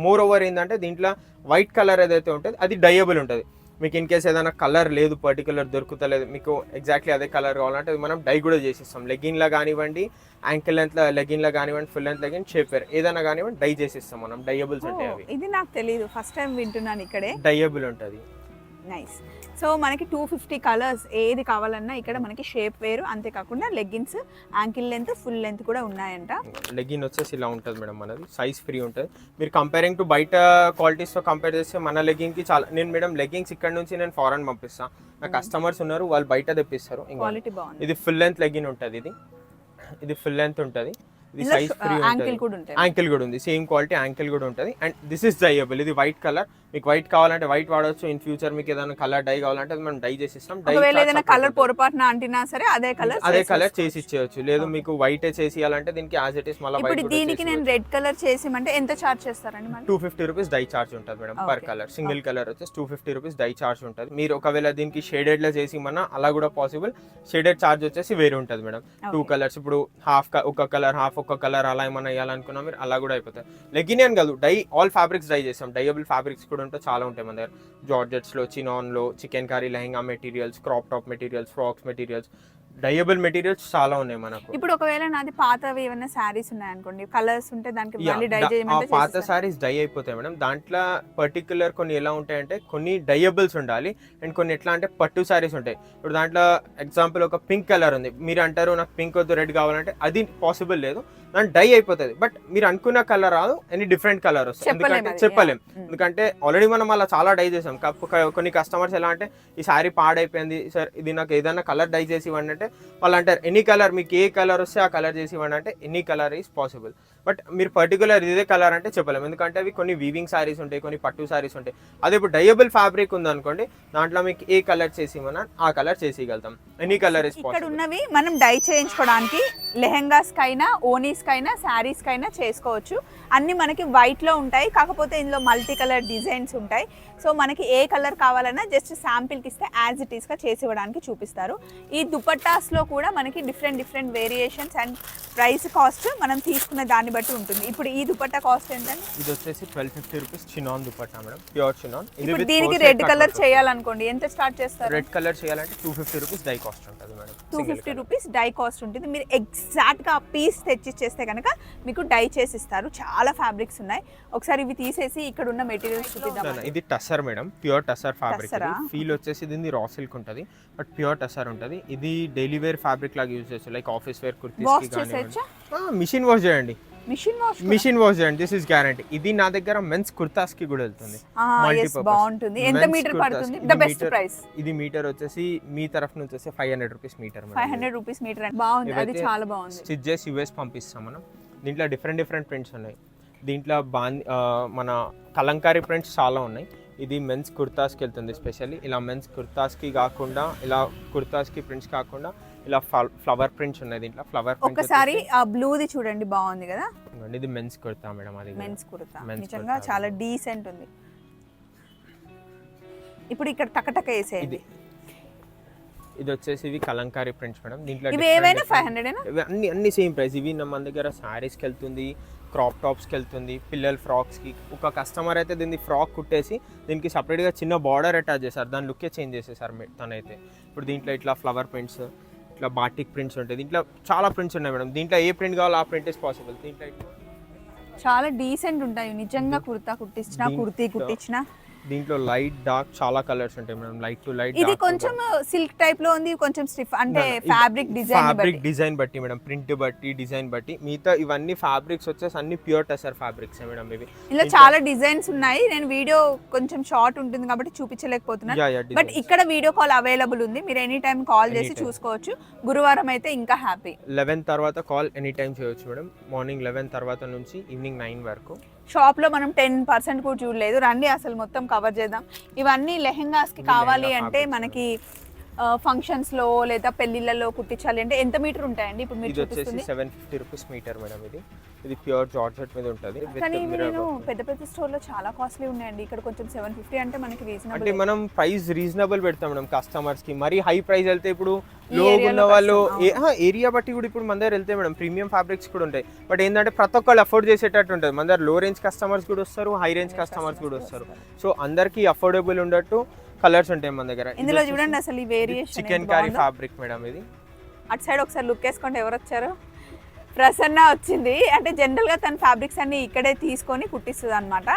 మోర్ ఓవర్ ఏంటంటే దీంట్లో వైట్ కలర్ ఏదైతే ఉంటుంది అది డైయబుల్ ఉంటుంది. మీకు ఇన్ కేస్ ఏదైనా కలర్ లేదు, పర్టికులర్ దొరుకుతలేదు, మీకు ఎగ్జాక్ట్లీ అదే కలర్ కావాలంటే అది మనం డై కూడా చేసిస్తాం. లెగిన్లో కానివ్వండి, యాంకిల్ లెంత్ లెగిన్లో కానివ్వండి, full length leggin, shape wear ఏదైనా కానివ్వండి డై చేసిస్తాం మనం. డైయబుల్స్ ఉంటాయి అవి. ఇది నాకు తెలియదు, ఫస్ట్ టైం వింటున్నాను ఇక్కడే. డైయబుల్ ఉంటుంది. నైస్. సో మనకి 250 కలర్స్ ఏది కావాలన్నా ఇక్కడ మనకి షేప్ వేరు, అంతేకాకుండా leggings ankle length full length కూడా ఉన్నాయంట. లెగ్గిన్ వచ్చేసి ఇలా ఉంటుంది మేడం, మనది సైజ్ ఫ్రీ ఉంటుంది. మీరు కంపేరింగ్ టు బయట క్వాలిటీస్తో కంపేర్ చేస్తే మన లెగ్గింగ్కి చాలా, నేను మేడం లెగ్గింగ్స్ ఇక్కడ నుంచి నేను ఫారెన్ పంపిస్తాను, నా కస్టమర్స్ ఉన్నారు వాళ్ళు బయట తెప్పిస్తారు. క్వాలిటీ బాగుంది. ఇది ఫుల్ లెంత్ లెగ్గిన్ ఉంటుంది, ఇది ఫుల్ లెంత్ ఉంటుంది, ఇది సైజ్ ఫ్రీ యాంకిల్ కూడా ఉంది, సేమ్ క్వాలిటీ యాంకిల్ కూడా ఉంటుంది. అండ్ దిస్ ఇస్ డైయబుల్, ఇది వైట్ కలర్, మీకు వైట్ కావాలంటే వైట్ వాడవచ్చు. ఇన్ ఫ్యూచర్ మీకు ఏదైనా కలర్ డై కావాలంటే అది మనం డై చేసి ఇస్తాం. ఏదైనా కలర్ పొరపాటున అంటినా సరే అదే కలర్ చేసి ఇచ్చేయచ్చు. లేదు మీకు వైట్ చేసి ఇవ్వాలంటే దీనికి యాజ్ ఇట్ ఇస్ మళ్ళీ ఇప్పుడు దీనికి నేను రెడ్ కలర్ చేసి అంటే ఎంత చార్జ్ చేస్తారండి? 250 రూపీస్ డై చార్జ్ ఉంటుంది madam per colour. Single colour వచ్చేసి 250 రూపీస్ డై చార్జ్ ఉంటుంది. మీరు ఒకవేళ దీనికి షేడెడ్ లో చేసి ఇమ్మన్నా అలా కూడా పాసిబుల్. షేడెడ్ చార్జ్ వచ్చేసి వేరే ఉంటుంది మేడం. 2 కలర్స్ ఇప్పుడు హాఫ్ ఒక కలర్ హాఫ్ ఒక కలర్ అలా ఏమన్నా వేయాలనుకున్నా మీరు అలా కూడా అయిపోతాయి. లెగ్గిన్ అని కాదు, డై ఆల్ ఫ్యాబ్రిక్స్ డై చేస్తాం. డైయబుల్ ఫ్యాబ్రిక్స్ కూడా ఉంటే చాలా ఉంటాయి మన దగ్గర. జార్జెట్స్ లో, చినాన్ లో, chikankari lehenga materials, crop top materials, frocks materials, dyeable materials చాలా ఉన్నాయి మనకు. ఇప్పుడు ఒకవేళ నాది పాతవి ఏమైనా సారీస్ ఉన్నాయనుకోండి, కలర్స్ ఉంటే దానికి మళ్ళీ డై చేయమంటే పాత సారీస్ డై అయిపోతాయి మేడం. దాంట్లో పర్టికులర్ కొన్ని ఎలా ఉంటాయంటే కొన్ని డైయబుల్స్ ఉండాలి అండ్ కొన్ని ఎట్లా అంటే పట్టు సారీస్ ఉంటాయి. ఇప్పుడు దాంట్లో ఎగ్జాంపుల్ ఒక పింక్ కలర్ ఉంది, మీరు అంటారు నాకు పింక్ వద్దు రెడ్ కావాలంటే అది పాసిబుల్ లేదు, దాని డై అయిపోతుంది. బట్ మీరు అనుకున్న కలర్ రాదు, ఎనీ డిఫరెంట్ కలర్ వస్తుంది. ఎందుకంటే చెప్పలేం, ఎందుకంటే ఆల్రెడీ మనం అలా చాలా డై చేసాం. కొన్ని కస్టమర్స్ ఎలా అంటే ఈ సారీ పాడైపోయింది సార్, ఇది నాకు ఏదైనా కలర్ డై చేసి ఇవ్వండి అంటే వాళ్ళు అంటారు ఎనీ కలర్, మీకు ఏ కలర్ వస్తే ఆ కలర్ చేసి ఇవ్వండి అంటే any colour is possible. But మీరు పర్టికులర్ ఇదే కలర్ అంటే చెప్పలేము, ఎందుకంటే అవి కొన్ని వీవింగ్ సారీస్ ఉంటాయి, కొన్ని పట్టు సారీస్ ఉంటాయి. అదే ఇప్పుడు డైయబుల్ ఫ్యాబ్రిక్ ఉందనుకోండి, దాంట్లో మీకు ఏ కలర్ చేసి ఇవ్వనా ఆ కలర్ చేసి ఇవ్వగలుగుతాం. Any colour is possible. ఇక్కడ ఉన్నవి మనం డై చేయించుకోవడానికి లెహెంగాస్ కైనా, ఓనీస్ కైనా, శారీస్ కైనా చేసుకోవచ్చు. అన్ని మనకి వైట్ లో ఉంటాయి, కాకపోతే ఇందులో మల్టీ కలర్ డిజైన్స్ ఉంటాయి. సో మనకి ఏ కలర్ కావాలన్నా జస్ట్ శాంపిల్ కి ఇస్తే యాజ్ ఇట్ ఈస్ గా చేసి ఇవ్వడానికి చూపిస్తారు. ఈ దుపట్టాస్ లో కూడా మనకి different variations and price cost మనం తీసుకున్న దాన్ని బట్టి ఉంటుంది. ఇప్పుడు ఈ దుపట్టా కాస్ట్ ఏంటంటే ఇది వచ్చేసి 1250 rupees chinon dupatta madam, pure chinon. ఇప్పుడు దీనికి రెడ్ కలర్ చేయాలనుకోండి ఎంత స్టార్ట్ చేస్తారు? రెడ్ కలర్ చేయాలంటే 250 రూపీస్ డై కాస్ట్ ఉంటుంది మేడం. 250 రూపీస్ డై కాస్ట్ ఉంటుంది. మీరు ఎగ్జాక్ట్ గా పీస్ తెచ్చిచ్చేస్తే కనుక మీకు డై చేసి ఇస్తారు. చాలా ఫ్యాబ్రిక్స్ ఉన్నాయి, ఒకసారి ఇవి తీసేసి ఇక్కడ ఉన్న మెటీరియల్స్ చూపిద్దాం. ఇది tussar madam, pure tussar fabric. Feel వచ్చేసి దీన్ని రా సిల్క్ ఉంటుంది, బట్ ప్యూర్ టసర్ ఉంటుంది. ఇది డైలీ వేర్ ఫ్యాబ్రిక్ లాగా యూజ్ చేయొచ్చు, లైక్ ఆఫీస్ వేర్ కుర్తీస్ కి కానీ. మిషన్ వాష్ చేయండి, మిషన్ వాష్ చేయండి, దిస్ ఇస్ గ్యారంటీ. ఇది నా దగ్గర మెన్స్ కుర్తాస్ కి కూడా వెళ్తుంది, బాగుంటుంది. ఎంత మీటర్ పడుతుంది? The best price. ఇది మీటర్ వచ్చేసి మీ తరఫు నుంచి వచ్చేసి 500 రూపీస్ మీటర్. 500 రూపీస్ మీటర్ బాగుంది, అది చాలా బాగుంది. స్టిచ్ చేసి యూఎస్ పంపిస్తాం మనం. దీంట్లో డిఫరెంట్ ప్రింట్స్ ఉన్నాయి. దీంట్లో మన కలంకారీ ప్రింట్స్ చాలా ఉన్నాయి. ఇది మెన్స్ కుర్తాస్కి వెళ్తుంది స్పెషల్లీ. ఇలా మెన్స్ కుర్తాస్కి కాకుండా, ఇలా కుర్తాస్కి ప్రింట్స్ కాకుండా ఇలా ఫ్లవర్ ప్రింట్స్ ఉన్నాయి. దీంట్లో ఫ్లవర్ ప్రింట్స్ ఒకసారి ఆ బ్లూది చూడండి, బాగుంది కదా. ఇది మెన్స్ కుర్తా మేడం, అది మెన్స్ కుర్తా నిజంగా చాలా డీసెంట్ ఉంది. ఇప్పుడు ఇక్కడ టకటక వేసేయండి. ఇది వచ్చేసి ఇవి కలంకారీ ప్రింట్స్ మేడం. దీంట్లో ఇవి ఏవైనా 500 అన్ని సేమ్ ప్రైస్. ఇవి మన దగ్గర సారీస్కి వెళ్తుంది, క్రాప్ టాప్స్కి వెళ్తుంది, పిల్లల ఫ్రాక్స్కి. ఒక కస్టమర్ అయితే దీన్ని ఫ్రాక్ కుట్టేసి దీనికి సపరేట్గా చిన్న బార్డర్ అటాచ్ చేశారు, దాని లుక్కే చేంజ్ చేసేసారు తనైతే. ఇప్పుడు దీంట్లో ఇట్లా ఫ్లవర్ ప్రింట్స్, ఇట్లా బాటిక్ ప్రింట్స్ ఉంటాయి. దీంట్లో చాలా ప్రింట్స్ ఉన్నాయి మేడం. దీంట్లో ఏ ప్రింట్ కావాలో ఆ ప్రింట్ ఇస్ పాసిబుల్. దీంట్లో చాలా డీసెంట్ ఉంటాయి నిజంగా. కుర్తా కుట్టించిన, కుర్తీ కుట్టించిన. దీంట్లో లైట్ డార్క్ చాలా కలర్స్ ఉంటాయి మేడం, లైట్ టు లైట్. ఇది కొంచెం సిల్క్ టైప్ లో ఉంది, కొంచెం స్టిఫ్ అంటే ఫ్యాబ్రిక్ డిజైన్ బట్టి మేడం, ప్రింట్ బట్టి, డిజైన్ బట్టి. మిగతా ఇవన్నీ ఫ్యాబ్రిక్స్ వచ్చేసి అన్ని ప్యూర్ టసర్ ఫ్యాబ్రిక్స్ మేడం. ఇవి ఇలా చాలా డిజైన్స్ ఉన్నాయి. నేను వీడియో కొంచెం షార్ట్ ఉంటుంది కాబట్టి చూపించలేకపోతున్నాను, బట్ ఇక్కడ వీడియో కాల్ అవైలబుల్ ఉంది. మీరు ఎనీ టైం కాల్ చేసి చూసుకోవచ్చు. గురువారం అయితే ఇంకా హ్యాపీ. 11 తర్వాత కాల్ ఎనీ టైం చేయొచ్చు మేడం. మార్నింగ్ 11 తర్వాత నుంచి ఈవినింగ్ 9 వరకు. షాప్ లో మనం 10% కూడా చూడలేదు. రండి అసలు మొత్తం కవర్ చేద్దాం. ఇవన్నీ లెహెంగాస్ కి కావాలి అంటే మనకి ఫంక్షన్స్ లో లేదా పెళ్లిళ్ళలో కుట్టించాలి అంటే ఎంత మీటర్ ఉంటాయండి? ఇప్పుడు మీరు చూపిస్తుంది 750 రూపీస్ మీటర్ మేడం. ఇది ప్యూర్ జార్జెట్ మీద ఉంటుంది. కానీ నేను పెద్ద స్టోర్ లో చాలా కాస్ట్లీ ఉన్నాయండి. ఇక్కడ కొంచెం 750 అంటే మనకి రీజనబుల్. అంటే మనం ప్రైస్ రీజనబుల్ పెడతాం మేడం కస్టమర్స్ కి. మరి హై ప్రైస్ వెళ్తే ఇప్పుడు లో ఉన్న వాళ్ళు ఏరియా బట్టి కూడా ఇప్పుడు మన దగ్గర వెళ్తే మేడం ప్రీమియం ఫ్యాబ్రిక్స్ కూడా ఉంటాయి. బట్ ఏంటంటే ప్రతి ఒక్కళ్ళు అఫోర్డ్ చేసేటట్టు ఉంటుంది. మన దగ్గర లో రేంజ్ కస్టమర్స్ కూడా వస్తారు, హై రేంజ్ కస్టమర్స్ కూడా వస్తారు. సో అందరికి అఫోర్డబుల్ ఉండట్టు కలర్స్ ఉంటాయి మన దగ్గర. ఇందులో చూడండి అసలు ఈ variation chicken curry fabric madam. ఇది అటు సైడ్ ఒకసారి లుక్ వేసుకుంటే ఎవరు వచ్చారు? ప్రసన్న వచ్చింది. అంటే జనరల్ గా తన ఫ్యాబ్రిక్స్ అన్ని ఇక్కడే తీసుకొని కుట్టిస్తుంది అనమాట.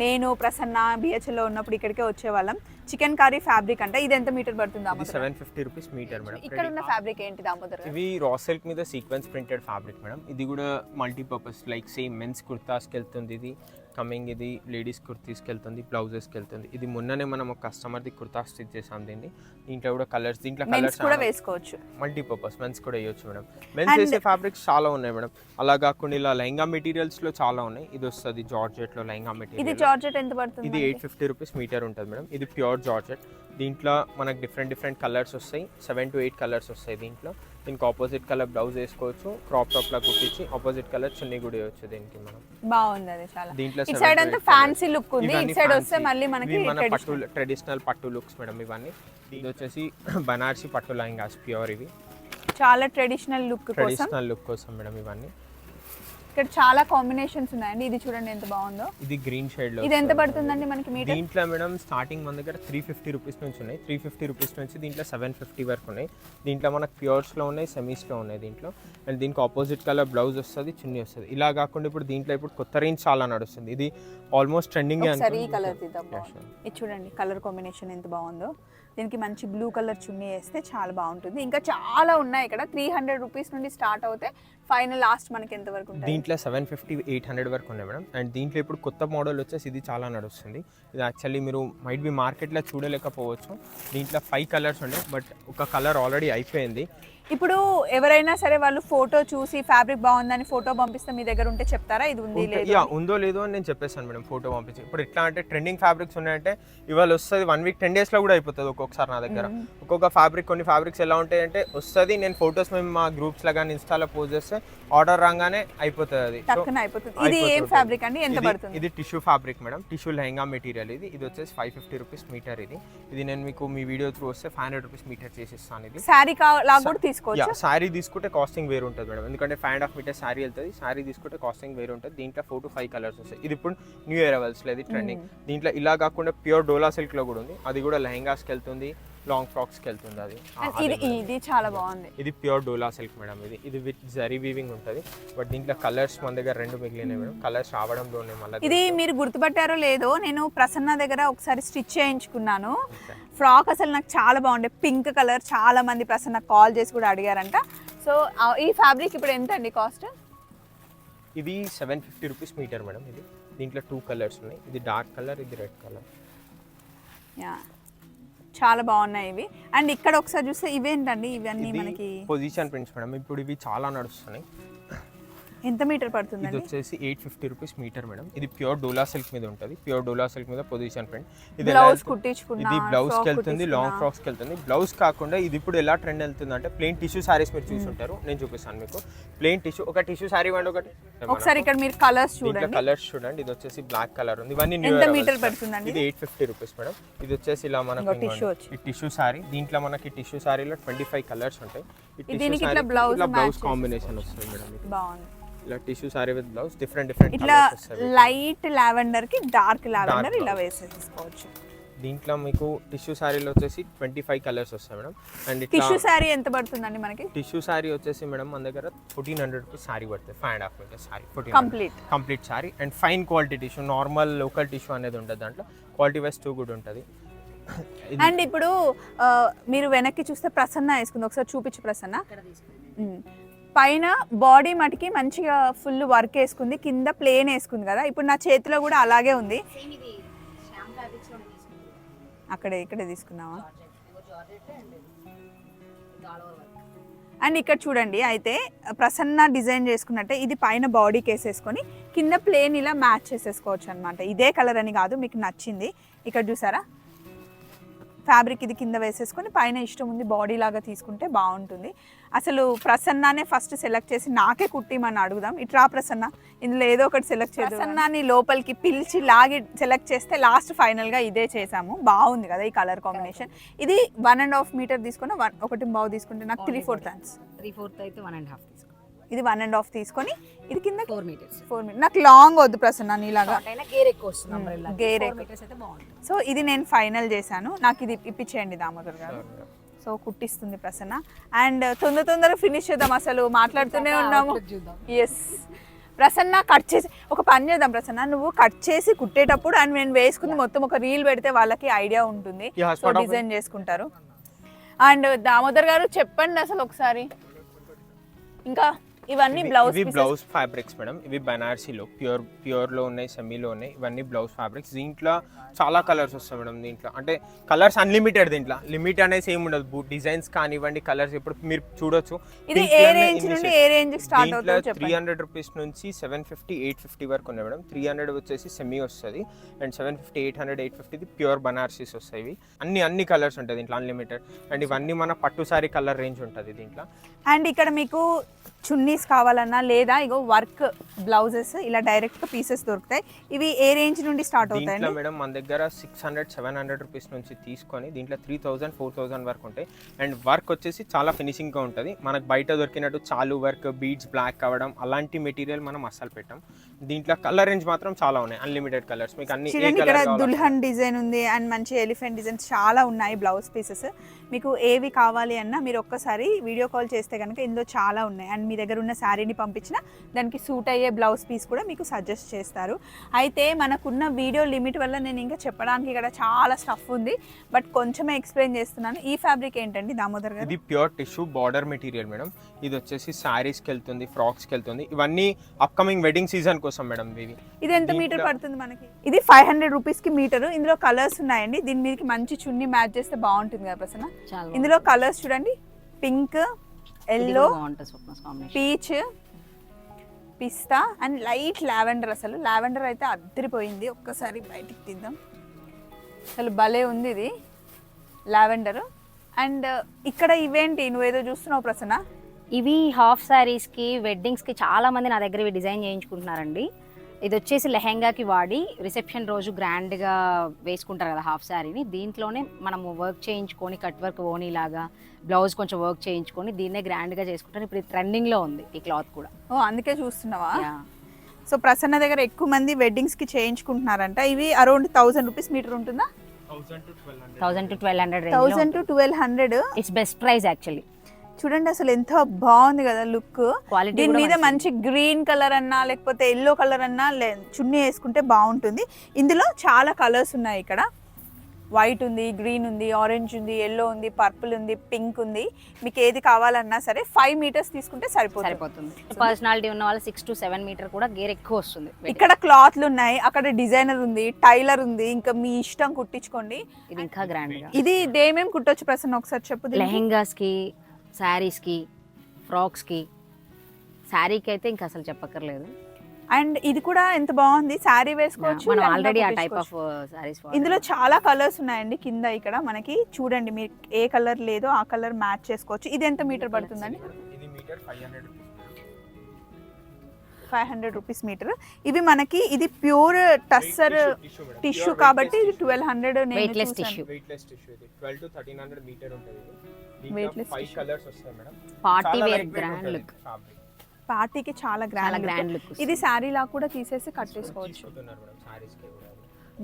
నేను ప్రసన్న బిహెచ్ఎల్లో ఉన్నప్పుడు ఇక్కడికే వచ్చేవాళ్ళం. చికెన్ కర్రీ ఫ్యాబ్రిక్ అంటే ఇది ఎంత మీటర్ పడుతుంది దామోదర్? 750 rupees metre madam. ఇక్కడ ఉన్న ఫ్యాబ్రిక్ ఏంటి దామోదర్? ఇవి రా సిల్క్ మీద సీక్వెన్స్ ప్రింటెడ్ ఫ్యాబ్రిక్ మేడం. ఇది కూడా మల్టీపర్పస్ లైక్ సేమ్ మెన్స్ కుర్తాస్కి వెళ్తుంది, ఇది కమింగ్ ఇది లేడీస్ కుర్తీస్కి వెళ్తుంది, బ్లౌజెస్కి వెళ్తుంది. ఇది మొన్ననే మనం ఒక కస్టమర్ది కుర్తా స్టిచ్ చేసాం దీన్ని. దీంట్లో కూడా కలర్స్, దీంట్లో కలర్స్ కూడా వేసుకోవచ్చు, మల్టీపర్పస్ మెన్స్ కూడా వేయొచ్చు మేడం. మెన్స్ వేసే ఫ్యాబ్రిక్స్ చాలా ఉన్నాయి మేడం. అలా కాకుండా ఇలా లెహంగా మెటీరియల్స్ లో చాలా ఉన్నాయి. ఇది వస్తుంది జార్జెట్ లో లెహంగా మెటీరియల్. ఇది జార్జెట్ ఎంత పడుతుంది? ఇది 850 రూపీస్ మీటర్ ఉంటుంది మేడం. ఇది ప్యూర్ జార్జెట్. దీంట్లో మనకు డిఫరెంట్ కలర్స్ వస్తాయి, 7 to 8 కలర్స్ వస్తాయి దీంట్లో. దీనికి ఆపోజిట్ కలర్ బ్లౌజ్ వేసుకోవచ్చు, క్రాప్ టాప్ లా కుట్టించి ఆపోజిట్ కలర్ చున్నీ కూడా వేయొచ్చు దీనికి మనం. బాగుంది అది చాలా. దీంట్లో ఈ సైడ్ అంతా ఫ్యాన్సీ లుక్ ఉంది, ఈ సైడ్ వస్తే మళ్ళీ మనకి మన పట్టు ట్రెడిషనల్ పట్టు లుక్స్ మేడం ఇవన్నీ. ఇది వచ్చేసి బనారసి పట్టు లెహంగాస్ ప్యూర్, ఇవి చాలా ట్రెడిషనల్ లుక్ కోసం మేడం ఇవన్నీ. ఇక్కడ చాలా కాంబినేషన్స్ ఉన్నాయండి. ఇది చూడండి ఎంత బాగుందో. ఇది గ్రీన్ షేడ్ లో. ఇది ఎంత పడుతుందండి మనకి మీటర్? దీంట్లో మేడం స్టార్టింగ్ మన దగ్గర 350 రూపీస్ నుంచి ఉన్నాయి. 350 రూపీస్ నుంచి దీంట్లో 750 వరకు ఉన్నాయి. దీంట్లో మనకు ప్యూర్స్ లో ఉన్నాయి, సెమీస్ లో ఉన్నాయి దీంట్లో. అండ్ దీనికి ఆపోజిట్ కలర్ బ్లౌజ్ వస్తుంది, చున్నీ వస్తుంది. ఇలా కాకుండా ఇప్పుడు దీంట్లో ఇప్పుడు కొత్త రేంజ్ చాలా నడుస్తుంది. ఇది ఆల్మోస్ట్ ట్రెండింగ్. ఈ కలర్ ఇది చూడండి, కలర్ కాంబినేషన్ ఎంత బాగుందో. దీనికి మంచి బ్లూ కలర్ చున్నీ వేస్తే చాలా బాగుంటుంది. ఇంకా చాలా ఉన్నాయి ఇక్కడ. 300 రూపీస్ నుండి స్టార్ట్ అవుతే ఫైనల్ లాస్ట్ మనకి ఎంత వరకు ఉంటుంది? దీంట్లో 750-800 వరకు ఉన్నాయి మేడం. అండ్ దీంట్లో ఇప్పుడు కొత్త మోడల్ వచ్చేసి ఇది చాలా నడుస్తుంది. ఇది యాక్చువల్లీ మీరు మైట్ బి మార్కెట్లో చూడలేకపోవచ్చు. దీంట్లో 5 కలర్స్ ఉన్నాయి, బట్ ఒక కలర్ ఆల్రెడీ అయిపోయింది. ఇప్పుడు ఎవరైనా సరే వాళ్ళు ఫోటో చూసి ఫ్యాబ్రిక్ బాగుందని ఫోటో పంపిస్తే మీ దగ్గర ఉంటే చెప్తారా ఇది ఉంది లేదు? ఉందో లేదో అని నేను చెప్పేస్తాను మేడం ఫోటో పంపించి. ఇప్పుడు ఎట్లా అంటే ట్రెండింగ్ ఫ్యాబ్రిక్స్ ఉన్నాయంటే ఇవాళ వస్తుంది 1 week 10 days లో కూడా అయిపోతుంది ఒక్కొక్కసారి నా దగ్గర. ఒక్కొక్క ఫ్యాబ్రిక్, కొన్ని ఫ్యాబ్రిక్స్ ఎలా ఉంటాయంటే వస్తుంది, నేను ఫొటోస్ మేము మా గ్రూప్స్ లో కానీ ఇన్స్టాలో పోస్ట్ చేస్తే ఆర్డర్ రాగానే అయిపోతుంది. అది ఇది ఏం ఫ్యాబ్రిక్ అండి, ఎంత పడుతుంది? ఇది tissue fabric madam, tissue lehenga material. ఇది వచ్చేసి 550 రూపీస్ మీటర్. ఇది నేను మీకు మీ వీడియో త్రూ వస్తే 500 రూపీస్ మీటర్ చేసిస్తాను. ఇది సారీ కూడా సారీ తీసుకుంటే కాస్టింగ్ వేరు ఉంటుంది మేడం, ఎందుకంటే 5.5 మీటర్ సారీ వెళ్తుంది. సారీ తీసుకుంటే కాస్టింగ్ వేరు ఉంటుంది. దీంట్లో 4 to 5 కలర్స్ వస్తాయి. ఇది ఇప్పుడు న్యూ అరైవల్స్ లేదు ట్రెండింగ్. దీంట్లో ఇలా కాకుండా ప్యూర్ డోలా సిల్క్ లో కూడా ఉంది. అది కూడా లెహంగాస్కి వెళ్తుంది, లాంగ్ ఫ్రాక్స్కి వెళ్తుంది. అది ఇది చాలా బాగుంది. ఇది ప్యూర్ డోలా సిల్క్ మేడం. ఇది విత్ జరీ వీవింగ్ ఉంటుంది. బట్ దీంట్లో కలర్స్ మన దగ్గర 2 మిగిలినాయి మేడం. కలర్స్ రావడంలోనే మళ్ళీ. ఇది మీరు గుర్తుపట్టారో లేదో, నేను ప్రసన్న దగ్గర ఒకసారి స్టిచ్ చేయించుకున్నాను ఫ్రాక్. అసలు నాకు చాలా బాగుండే పింక్ కలర్. చాలా మంది ప్రసన్న కాల్ చేసి కూడా అడిగారంట. సో ఈ ఫ్యాబ్రిక్ ఇప్పుడు ఎంత అండి కాస్ట్? ఇది 750 రూపీస్ మీటర్ మేడం. ఇది దీంట్లో 2 కలర్స్ ఉన్నాయి. ఇది డార్క్ కలర్, ఇది రెడ్ కలర్. చాలా బాగున్నాయి ఇవి. అండ్ ఇక్కడ ఒకసారి చూస్తే ఇవేంటండి, ఇవన్నీ మనకి పొజిషన్ ప్రింట్స్ మేడం. ఇప్పుడు ఇవి చాలా నడుస్తున్నాయి. ఎంత మీటర్ పడుతుంది? ఇది వచ్చేసి 850 రూపీస్ మీటర్ మేడం. ఇది ప్యూర్ డోలా సిల్క్ మీద ఉంటుంది. ప్యూర్ డోలా సిల్క్ మీద పొజిషన్ ప్రింట్. ఇది బ్లౌజ్ కుట్టించుకున్నా, ఇది బ్లౌజ్ కి వెళ్తుంది, లాంగ్ ఫ్రాక్స్ కి వెళ్తుంది. బ్లౌజ్ కాకుండా ఇది ఇప్పుడు ఎలా ట్రెండ్ వెళ్తుంది అంటే ప్లెయిన్ టిష్యూ సారీస్ మీరు చూసుంటారు. నేను చూపిస్తాను మీకు. ప్లెయిన్ టిష్యూ, ఒక టిష్యూ సారీ ఇవ్వండి ఒకటి. ఒకసారి ఇక్కడ మీరు కలర్స్ చూడండి. కలర్స్ చూడండి. ఇది వచ్చేసి బ్లాక్ కలర్ ఉంది. ఇవన్నీ ఎంత మీటర్ పడుతుందండి? ఇది 850 రూపీస్ మేడం. ఇది వచ్చేసి ఇలా మనకి ఈ టిష్యూ సారీ. దీంట్లో మనకి టిష్యూ సారీలో 25 కలర్స్ ఉంటాయి. దీనికి ఇట్లా బ్లౌజ్ కాంబినేషన్ వస్తుంది మేడం. బాగుంది. ఇలా tissue sorry with blouse different ఇట్లా లైట్ లావెండర్ కి డార్క్ లావెండర్ ఇలా వేసేసుకోవచ్చు. దీంట్లో మీకు టిష్యూ సారీలో వచ్చేసి 25 కలర్స్ వస్తాయి మేడం. అండ్ టిష్యూ సారీ ఎంత పడుతుందండి మనకి? టిష్యూ సారీ వచ్చేసి మేడం మన దగ్గర 1400 రూపీస్ సారీ పడుతుంది. 5.5 metre sari complete sari. And fine quality tissue, normal local tissue అనేది ఉంటుంది. దాంట్లో క్వాలిటీ వైస్ టూ గుడ్ ఉంటుంది. అండ్ ఇప్పుడు మీరు వెనక్కి చూస్తే ప్రసన్న వేసుకుంది, ఒకసారి చూపించు ప్రసన్న. పైన బాడీ మటుకి మంచిగా ఫుల్ వర్క్ వేసుకుంది, కింద ప్లేన్ వేసుకుంది కదా. ఇప్పుడు నా చేతిలో కూడా అలాగే ఉంది. ఇక్కడే తీసుకున్నావా? అండ్ ఇక్కడ చూడండి, అయితే ప్రసన్న డిజైన్ చేసుకున్నట్టే ఇది పైన బాడీకి వేసేసుకొని కింద ప్లేన్ ఇలా మ్యాచ్ చేసేసుకోవచ్చు అనమాట. ఇదే కలర్ అని కాదు, మీకు నచ్చింది. ఇక్కడ చూసారా ఫ్యాబ్రిక్ ఇది కింద వేసేసుకొని పైన ఇష్టం ఉంది బాడీ లాగా తీసుకుంటే బాగుంటుంది. అసలు ప్రసన్నానే ఫస్ట్ సెలెక్ట్ చేసి నాకే కుట్టిమని అడుగుదాం. ఇట్రా ప్రసన్న, ఇందులో ఏదో ఒకటి సెలెక్ట్ చేద్దాం. ప్రసన్నాని లోపలికి పిలిచి లాగి సెలెక్ట్ చేస్తే లాస్ట్ ఫైనల్గా ఇదే చేసాము. బాగుంది కదా ఈ కలర్ కాంబినేషన్. ఇది 1.5 మీటర్ తీసుకొని 1.5 తీసుకుంటే నాకు 3/4 అయితే 1.5 తీసుకో. ఇది 1.5 తీసుకొని ఇది కింద 4 మీటర్స్. నాకు లాంగ్ వద్దు ప్రసన్న, నీలాగా గేర్ ఎక్కువ వస్తుంది. గేర్ అయితే బాగుంటుంది. సో ఇది నేను ఫైనల్ చేశాను. నాకు ఇది ఇప్పించేయండి దామోదర్ గారు. సో కుట్టిస్తుంది ప్రసన్న. అండ్ తొందరగా ఫినిష్ చేద్దాం, అసలు మాట్లాడుతూనే ఉన్నాము. ఎస్, ప్రసన్న కట్ చేసి ఒక పని చేద్దాం ప్రసన్న, నువ్వు కట్ చేసి కుట్టేటప్పుడు అండ్ నేను వేసుకుంది మొత్తం ఒక రీల్ పెడితే వాళ్ళకి ఐడియా ఉంటుంది, సో డిజైన్ చేసుకుంటారు. అండ్ దామోదర్ గారు చెప్పండి అసలు ఒకసారి, ఇంకా ఇవన్నీ బ్లౌజ్ ఫ్యాబ్రిక్స్ మేడం. ఇవి బనారసీలో ప్యూర్ లో ఉన్నాయి, సెమీలో ఉన్నాయి. ఇవన్నీ బ్లౌజ్ ఫ్యాబ్రిక్స్. దీంట్లో చాలా కలర్స్ వస్తాయి మేడం. దీంట్లో అంటే కలర్స్ అన్లిమిటెడ్, దీంట్లో లిమిట్ అనేది ఏమి ఉండదు. డిజైన్స్ కానివ్వండి, కలర్స్ ఇప్పుడు మీరు చూడొచ్చు. ఇది ఏ రేంజ్ నుండి ఏ రేంజ్ స్టార్ట్ అవుతుంది చెప్పండి. 300 రూపీస్ నుంచి 750 850 వరకు ఉన్నాయి మేడం. 300 వచ్చేసి సెమీ వస్తుంది అండ్ 750 800 850 ప్యూర్ బనారసీస్ వస్తాయి. ఇవి అన్ని కలర్స్ ఉంటాయి దీంట్లో, అన్లిమిటెడ్. అండ్ ఇవన్నీ మన పట్టు సారీ కలర్ రేంజ్ ఉంటుంది దీంట్లో. అండ్ ఇక్కడ మీకు చున్నీస్ కావాలన్నా లేదా ఇగో వర్క్ బ్లౌజెస్ ఇలా డైరెక్ట్ గా పీసెస్ దొరుకుతాయి. ఇవి ఏ రేంజ్ నుండి స్టార్ట్ అవుతాయి మేడం? మన దగ్గర 600 700 రూపీస్ నుంచి తీసుకొని దీంట్లో 3000 4000 వరకు ఉంటాయి. అండ్ వర్క్ వచ్చేసి చాలా ఫినిషింగ్ గా ఉంటుంది. మనకు బయట దొరికినట్టు చాలు వర్క్, బీడ్స్ బ్లాక్ అవ్వడం అలాంటి మెటీరియల్ మనం అస్సలు పెట్టాం. దీంట్లో కలర్ రేంజ్ మాత్రం చాలా ఉన్నాయి, అన్లిమిటెడ్ కలర్స్. మీకు అన్ని ఇక్కడ దుల్హన్ డిజైన్ ఉంది అండ్ మంచి ఎలిఫెంట్ డిజైన్స్ చాలా ఉన్నాయి బ్లౌజ్ పీసెస్. మీకు ఏవి కావాలి అన్నా మీరు ఒక్కసారి వీడియో కాల్ చేస్తే కనుక ఇందులో చాలా ఉన్నాయి. అండ్ మీ దగ్గర ఉన్న శారీని పంపించిన దానికి సూట్ అయ్యే బ్లౌజ్ పీస్ కూడా మీకు సజెస్ట్ చేస్తారు. అయితే మనకున్న వీడియో లిమిట్ వల్ల నేను ఇంకా చెప్పడానికి ఇక్కడ చాలా స్టఫ్ ఉంది, బట్ కొంచెమే ఎక్స్ప్లెయిన్ చేస్తున్నాను. ఈ ఫ్యాబ్రిక్ ఏంటండి దామోదర్ గారు? ఇది pure tissue border material madam. ఇది వచ్చేసి శారీస్కి వెళ్తుంది, ఫ్రాక్స్కి వెళ్తుంది. ఇవన్నీ అప్కమింగ్ వెడ్డింగ్ సీజన్ కోసం మేడం. ఇది ఎంత మీటర్ పడుతుంది మనకి? ఇది 500 రూపీస్కి మీటర్. ఇందులో కలర్స్ ఉన్నాయండి. దీని మీదకి మంచి చున్నీ మ్యాచ్ చేస్తే బాగుంటుంది కదా ప్రసన్న? ఇందులో కలర్స్ చూడండి, pink, yellow, peach, pista and light lavender. అసలు లావెండర్ అయితే అద్దరిపోయింది. ఒక్కసారి బయటికి తీద్దాం, అసలు భలే ఉంది ఇది లావెండర్. అండ్ ఇక్కడ ఇవేంటి నువ్వేదో చూస్తున్నావు ప్రసన్న? ఇవి హాఫ్ శారీస్కి, వెడ్డింగ్స్కి చాలా మంది నా దగ్గర ఇవి డిజైన్ చేయించుకుంటున్నారండి. ఇది వచ్చేసి లెహెంగాకి వాడి రిసెప్షన్ రోజు గ్రాండ్గా వేసుకుంటారు కదా హాఫ్ శారీని. దీంట్లోనే మనము వర్క్ చేయించుకొని కట్ వర్క్ ఓనీ లాగా బ్లౌజ్ కొంచెం వర్క్ చేయించుకొని దీన్నే గ్రాండ్గా చేసుకుంటారు. ఇప్పుడు ట్రెండింగ్లో ఉంది ఈ క్లాత్ కూడా. ఓ అందుకే చూస్తున్నావా? సో ప్రసన్న దగ్గర ఎక్కువ మంది వెడ్డింగ్స్కి చేయించుకుంటున్నారంట. ఇవి అరౌండ్ 1000 రూపీస్ మీటర్ ఉంటుందా? 1000 to 1200. 1000 to 1200. It's best price actually. చూడండి అసలు ఎంత బాగుంది కదా లుక్. దీని మీద మంచి గ్రీన్ కలర్ అన్నా లేకపోతే ఎల్లో కలర్ అన్నా చున్నీ వేసుకుంటే బాగుంటుంది. ఇందులో చాలా కలర్స్ ఉన్నాయి. ఇక్కడ వైట్ ఉంది, గ్రీన్ ఉంది, ఆరెంజ్ ఉంది, ఎల్లో ఉంది, పర్పుల్ ఉంది, పింక్ ఉంది. మీకు ఏది కావాలన్నా సరే 5 మీటర్స్ తీసుకుంటే సరిపోతుంది. పర్సనాలిటీ ఉన్న వాళ్ళు 6 to 7 మీటర్ కూడా గేర్ ఎక్కువ వస్తుంది. ఇక్కడ క్లాత్లు ఉన్నాయి, అక్కడ డిజైనర్ ఉంది, టైలర్ ఉంది. ఇంకా మీ ఇష్టం కుట్టించుకోండి. ఇది ఇంకా గ్రాండ్ గా. ఇది దేమేం కుట్టొచ్చు ప్రసన్న ఒకసారి చెప్పు? లెహెంగాస్ కి, శారీస్కి, ఫ్రాక్స్కి. శారీకి అయితే ఇంకా అసలు చెప్పక్కర్లేదు. అండ్ ఇది కూడా ఎంత బాగుంది, శారీ వేసుకోవచ్చు. మనం ఆల్రెడీ ఆ టైప్ ఆఫ్ శారీస్. ఇందులో చాలా కలర్స్ ఉన్నాయండి. కింద ఇక్కడ మనకి చూడండి, మీరు ఏ కలర్ లేదో ఆ కలర్ మ్యాచ్ చేసుకోవచ్చు. ఇది ఎంత మీటర్ పడుతుందండి? ఇది మీటర్ 500 రూపీస్ మీటర్. ఇవి మనకి ఇది ప్యూర్ టస్సర్ టిష్యూ కాబట్టి ఇది 1200. Weightless tissue. ఇది 12 to 1300 మీటర్ ఉంటుంది. వెయిట్లెస్ 5 కలర్స్ వస్తాయి madam. Party wear grand look. పార్టీకి చాలా గ్రాండ్ లుక్. ఇది శారీ లా కూడా తీసేసి కట్టేసుకోవచ్చు.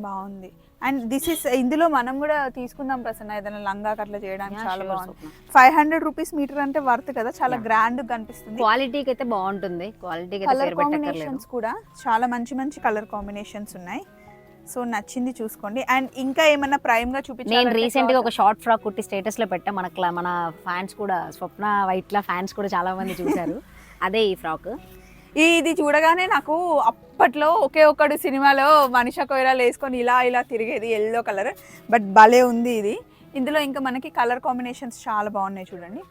బాగుంది. అండ్ దిస్ ఇస్ ఇందులో మనం కూడా తీసుకుందాం ప్రసన్న, ఏదైనా లంగా అట్లా చేయడానికి చాలా బాగుంది. 500 రూపీస్ మీటర్ అంటే వర్త్ కదా, చాలా గ్రాండ్ కనిపిస్తుంది. క్వాలిటీకి అయితే బాగుంటుంది. క్వాలిటీకి కలర్ కాంబినేషన్స్ కూడా చాలా మంచి కలర్ కాంబినేషన్స్ ఉన్నాయి. సో నచ్చింది చూసుకోండి. అండ్ ఇంకా ఏమన్నా ప్రైమ్ గా చూపించాలి? నేను రీసెంట్ గా ఒక షార్ట్ ఫ్రాక్ కుట్టి స్టేటస్ లో పెట్టా. మన ఫ్యాన్స్ కూడా, స్వప్న వైట్ లా ఫ్యాన్స్ కూడా చాలా మంది చూసారు. అదే ఈ ఫ్రాక్. ఇది చూడగానే నాకు అప్పట్లో ఒకే ఒక్కడు సినిమాలో మనిషా కొయిరాలు వేసుకొని ఇలా తిరిగేది, ఎల్లో కలర్. బట్ భలే ఉంది ఇది. ఇందులో ఇంకా మనకి కలర్ కాంబినేషన్స్ చాలా బాగున్నాయి చూడండి.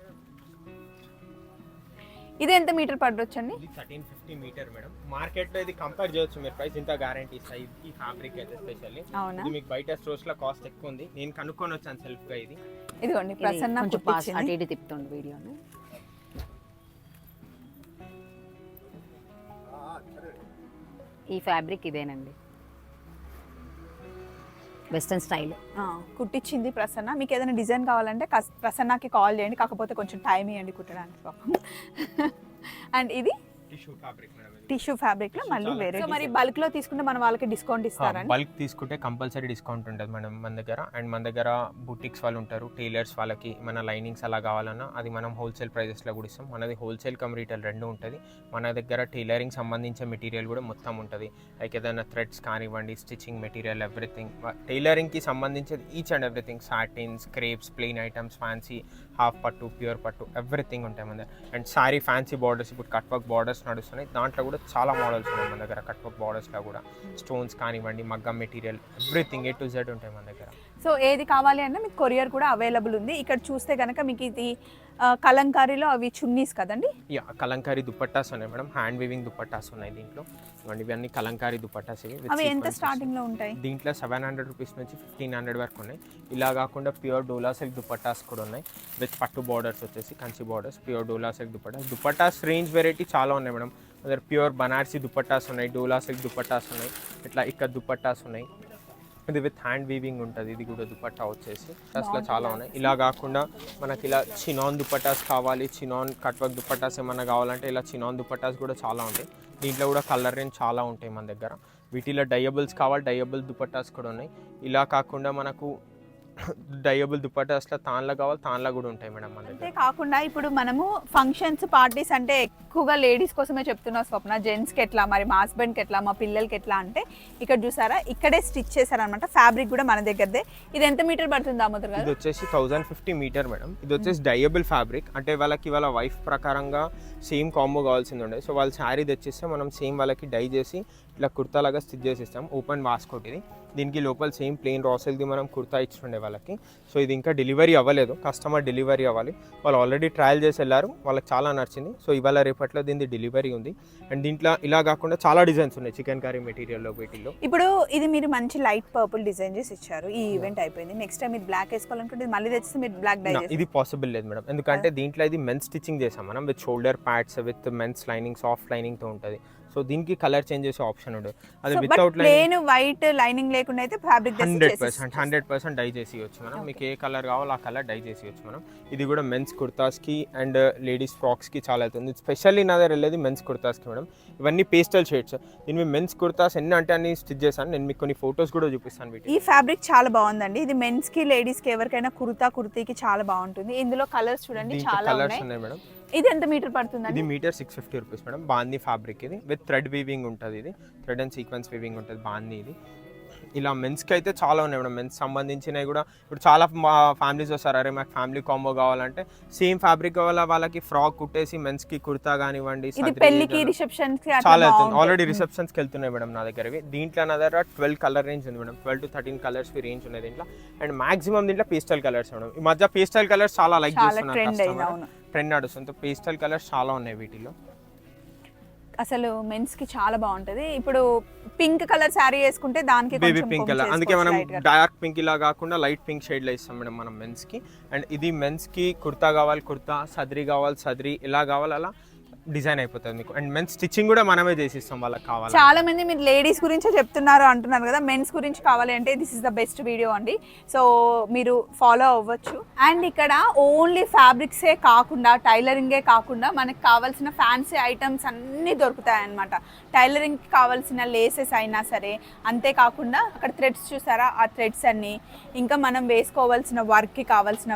ఇది ఎంత మీటర్ పడొచ్చండి? 1350 మీటర్ మేడం. మార్కెట్ లో ఇది కంపేర్ చేయొచ్చు మీరు, ప్రైస్ ఇంత గ్యారంటీ ఇస్తాయి ఈ ఫ్యాబ్రిక్ అయితే స్పెషల్లీ. అవునా? ఇది మీకు బయట స్టోర్స్ లో కాస్ట్ ఎక్కువ ఉంది, నేను కనుక్కొని వచ్చాను సెల్ఫ్ గా. ఇది ఇదిగోండి ప్రసన్న కుట్టించింది. అటు ఇటు తిప్పుతుంది వీడియోని. ఈ ఫ్యాబ్రిక్ ఇదేనండి, వెస్టర్న్ స్టైల్ కుట్టించింది ప్రసన్న. మీకు ఏదైనా డిజైన్ కావాలంటే ప్రసన్నకి కాల్ చేయండి, కాకపోతే కొంచెం టైం ఇవ్వండి కుట్టడానికి పాపం. అండ్ ఇది tissue fabric madam. Tissue fabric లో మళ్ళీ వేరే. సో మరి బల్క్ లో తీసుకుంటే మన వాళ్ళకి డిస్కౌంట్ ఇస్తారా? బల్క్ తీసుకుంటే కంపల్సరీ డిస్కౌంట్ ఉంటుంది మేడం మన దగ్గర. అండ్ మన దగ్గర బుటిక్స్ వాళ్ళు ఉంటారు, టైలర్స్ వాళ్ళకి మన లైనింగ్స్ అలా కావాలన్నా అది మనం హోల్సేల్ ప్రైజెస్లో కూడా ఇస్తాం. మనది హోల్సేల్ కమ్ రీటైల్ రెండు ఉంటుంది. మన దగ్గర టైలరింగ్ సంబంధించిన మెటీరియల్ కూడా మొత్తం ఉంటుంది. లైక్ ఏదైనా థ్రెడ్స్ కానివ్వండి, స్టిచ్చింగ్ మెటీరియల్, ఎవ్రీథింగ్ టైలరింగ్కి సంబంధించేది each and everything. Satins, crepes, plain items, fancy, half పట్టు, ప్యూర్ పట్టు, ఎవ్రీథింగ్ ఉంటాయి మన దగ్గర. అండ్ సారీ ఫ్యాన్సీ బార్డర్స్, ఇప్పుడు కట్ వర్క్ బార్డర్స్ నడుస్తున్నాయి, దాంట్లో కూడా చాలా మోడల్స్ ఉన్నాయి మన దగ్గర. కట్ వర్క్ బార్డర్స్లో కూడా స్టోన్స్ కానివ్వండి, మగ్గం material, everything A to Z ఉంటాయి మన దగ్గర. సో ఏది కావాలి అన్నా మీకు కొరియర్ కూడా అవైలబుల్ ఉంది. ఇక్కడ చూస్తే కనుక మీకు ఇది కలంకారీలో అవి చున్నీస్ కదండి? యా, కలంకారీ దుపట్టాస్ ఉన్నాయి మేడం, హ్యాండ్ వీవింగ్ దుపట్టాస్ ఉన్నాయి దీంట్లో. ఇవన్నీ కలంకారీ దుపట్టాస్ ఇవి. అవి ఎంత స్టార్టింగ్ లో ఉంటాయి? దీంట్లో 700 రూపీస్ నుంచి 1500 వరకు ఉన్నాయి. ఇలా కాకుండా ప్యూర్ డోలా సిల్క్ దుపట్టాస్ కూడా ఉన్నాయి విత్ పట్టు బార్డర్స్ వచ్చేసి Kanchi borders, pure dola silk dupattas. Dupattas range variety చాలా ఉన్నాయి మేడం. అదే ప్యూర్ బనారసి దుపట్టాస్ ఉన్నాయి, డోలా సిల్క్ దుపట్టాస్ ఉన్నాయి, ఇట్లా ఇక్కడ దుపట్టాస్ ఉన్నాయి. ఇది విత్ హ్యాండ్ వీవింగ్ ఉంటుంది. ఇది కూడా దుపట్టా వచ్చేసి అసలు చాలా ఉన్నాయి. ఇలా కాకుండా మనకి ఇలా చినాన్ దుపట్టాస్ కావాలి, చినాన్ కట్ వర్క్ దుపట్టాస్ ఏమన్నా కావాలంటే ఇలా చినాన్ దుపట్టాస్ కూడా చాలా ఉంటాయి. దీంట్లో కూడా కలర్ రేంజ్ చాలా ఉంటాయి మన దగ్గర. వీటిలో డయబుల్స్ కావాలి, డయబుల్ దుపట్టాస్ కూడా ఉన్నాయి. ఇలా కాకుండా మనకు డయబుల్ దుపట్టాస్లో తాన్లా కావాలి, తాన్లా కూడా ఉంటాయి మేడం మన దగ్గర. అంతే కాకుండా ఇప్పుడు మనము ఫంక్షన్స్, పార్టీస్ అంటే ఎక్కువగా లేడీస్ కోసమే చెప్తున్నాం స్వప్న. జెంట్స్కి ఎట్లా, మరి మా హస్బెండ్కి ఎట్లా, మా పిల్లలకి ఎట్లా అంటే ఇక్కడ చూసారా ఇక్కడే స్టిచ్ చేశారనమాట. ఫ్యాబ్రిక్ కూడా మన దగ్గరదే. ఇది ఎంత మీటర్ పడుతుంది దామోదర్ గారు? ఇది వచ్చేసి 1050 మీటర్ మేడం. ఇది వచ్చేసి డయబుల్ ఫ్యాబ్రిక్. అంటే వాళ్ళకి వాళ్ళ వైఫ్ ప్రకారంగా సేమ్ కాంబో కావాల్సింది ఉండే. సో వాళ్ళు శారీ తెచ్చిస్తే మనం సేమ్ వాళ్ళకి డై చేసి ఇట్లా కుర్తాలాగా స్టిచ్ చేసి ఇస్తాం. ఓపెన్ వాస్కోట్ ఇది. దీనికి లోపల సేమ్ ప్లెయిన్ రాసెల్ది మనం కుర్తా ఇచ్చుండే వాళ్ళకి. సో ఇది ఇంకా డెలివరీ అవ్వలేదు, కస్టమర్ డెలివరీ అవ్వాలి. వాళ్ళు ఆల్రెడీ ట్రయల్ చేసి వెళ్ళారు, వాళ్ళకి చాలా నచ్చింది. సో ఇవాళ రేపట్లో దీనికి డెలివరీ ఉంది. అండ్ దీంట్లో ఇలా కాకుండా చాలా డిజైన్స్ ఉన్నాయి చికెన్ కర్రీ మెటీరియల్లో. వీటిల్లో ఇప్పుడు ఇది మీరు మంచి లైట్ పర్పుల్ డిజైన్ చేసి ఇచ్చారు. ఈ ఈవెంట్ అయిపోయింది, నెక్స్ట్ టైం మీరు బ్లాక్ వేసుకోవాలనుకుంటే మళ్ళీ తెచ్చితే మీరు బ్లాక్ డై చేసి. ఇది పాసిబుల్ లేదు మేడం, ఎందుకంటే దీంట్లో ఇది మెన్స్ స్టిచ్చింగ్ చేసాం మనం with shoulder pads, with men's lining, soft లైనింగ్తో ఉంటుంది. సో దీనికి కలర్ చేంజ్ చేసే ఆప్షన్ ఉండదు. అది వితౌట్ ప్లేన్ వైట్ లైనింగ్ లేకుండా అయితే ఫ్యాబ్రిక్ 100% డై చేసి ఇవ్వచ్చు మనం. మీకు ఏ కలర్ కావాలో ఆ కలర్ డై చేసి ఇవ్వచ్చు మనం. ఇది కూడా మెన్స్ కుర్తాస్కి అండ్ లేడీస్ ఫ్రాక్స్కి చాలా అవుతుంది. స్పెషల్లీ నా దగ్గర వెళ్ళేది మెన్స్ కుర్తాస్కి మేడం. ఇవన్నీ పేస్టల్ షేడ్స్. దీని మెన్స్ కుర్తాస్ ఎన్ని అంటే అన్ని స్టిచ్ చేశాను. నేను మీకు కొన్ని ఫొటోస్ కూడా చూపిస్తాను. ఈ ఫ్యాబ్రిక్ చాలా బాగుందండి. ఇది మెన్స్కి, లేడీస్కి ఎవరికైనా కుర్తీకి చాలా బాగుంటుంది. ఇందులో కలర్స్ చూడండి చాలా కలర్స్ ఉన్నాయి మేడం. ఇది ఎంత మీటర్ పడుతుంది? ఇది మీటర్ 650 రూపీస్ మేడం. బాందీ ఫ్యాబ్రిక్ ఇది విత్ థ్రెడ్ వీవింగ్ ఉంటుంది. ఇది థ్రెడ్ అండ్ సీక్వెన్స్ వీవింగ్ ఉంటుంది బాందీ ఇది. ఇలా మెన్స్కి అయితే చాలా ఉన్నాయి మేడం. మెన్స్ సంబంధించినవి కూడా ఇప్పుడు చాలా ఫ్యామిలీస్ వస్తారు, అరే మాకు ఫ్యామిలీ కాంబో కావాలంటే సేమ్ ఫ్యాబ్రిక్ కావాలా వాళ్ళకి ఫ్రాక్ కుట్టేసి మెన్స్కి కుర్తా కానివ్వండి, పెళ్లికి, రిసెప్షన్స్ చాలా అవుతుంది. ఆల్రెడీ రిసెప్షన్స్కి వెళ్తున్నాయి మేడం నా దగ్గరవి. దీంట్లో నా దగ్గర 12 కలర్ రేంజ్ ఉంది మేడం. 12 to 13 కలర్స్ రేంజ్ ఉన్నాయి దీంట్లో. అండ్ మాక్సిమం దీంట్లో పేస్టల్ కలర్స్ మేడం. ఈ మధ్య పేస్టల్ కలర్స్ చాలా లైక్ చేస్తున్నారు, ట్రెండ్ నడుస్తుంది. పేస్టల్ కలర్స్ చాలా ఉన్నాయి వీటిలో. అసలు మెన్స్ కి చాలా బాగుంటది. ఇప్పుడు పింక్ కలర్ శారీ వేసుకుంటే దానికి బేబీ పింక్ కలర్, అందుకే మనం డార్క్ పింక్ ఇలా కాకుండా లైట్ పింక్ షేడ్ లో ఇస్తాం మేడం మనం మెన్స్ కి. అండ్ ఇది మెన్స్ కి కుర్తా కావాలి కుర్తా, సద్రీ కావాలి సద్రీ, ఇలా కావాలి అలా డిజైన్ అయిపోతుంది మీకు. అండ్ మెన్స్ స్టిచ్చింగ్ కూడా మనమే చేసిస్తాం వాళ్ళకి కావాలి. చాలా మంది మీరు లేడీస్ గురించే చెప్తున్నారు అంటున్నారు కదా, మెన్స్ గురించి కావాలి అంటే this is the best video అండి. సో మీరు ఫాలో అవ్వచ్చు. అండ్ ఇక్కడ ఓన్లీ ఫ్యాబ్రిక్సే కాకుండా, టైలరింగే కాకుండా మనకి కావాల్సిన ఫ్యాన్సీ ఐటమ్స్ అన్నీ దొరుకుతాయి అన్నమాట. టైలరింగ్కి కావాల్సిన లేసెస్ అయినా సరే, అంతేకాకుండా అక్కడ థ్రెడ్స్ చూసారా, ఆ థ్రెడ్స్ అన్నీ, ఇంకా మనం వేసుకోవాల్సిన వర్క్కి కావాల్సిన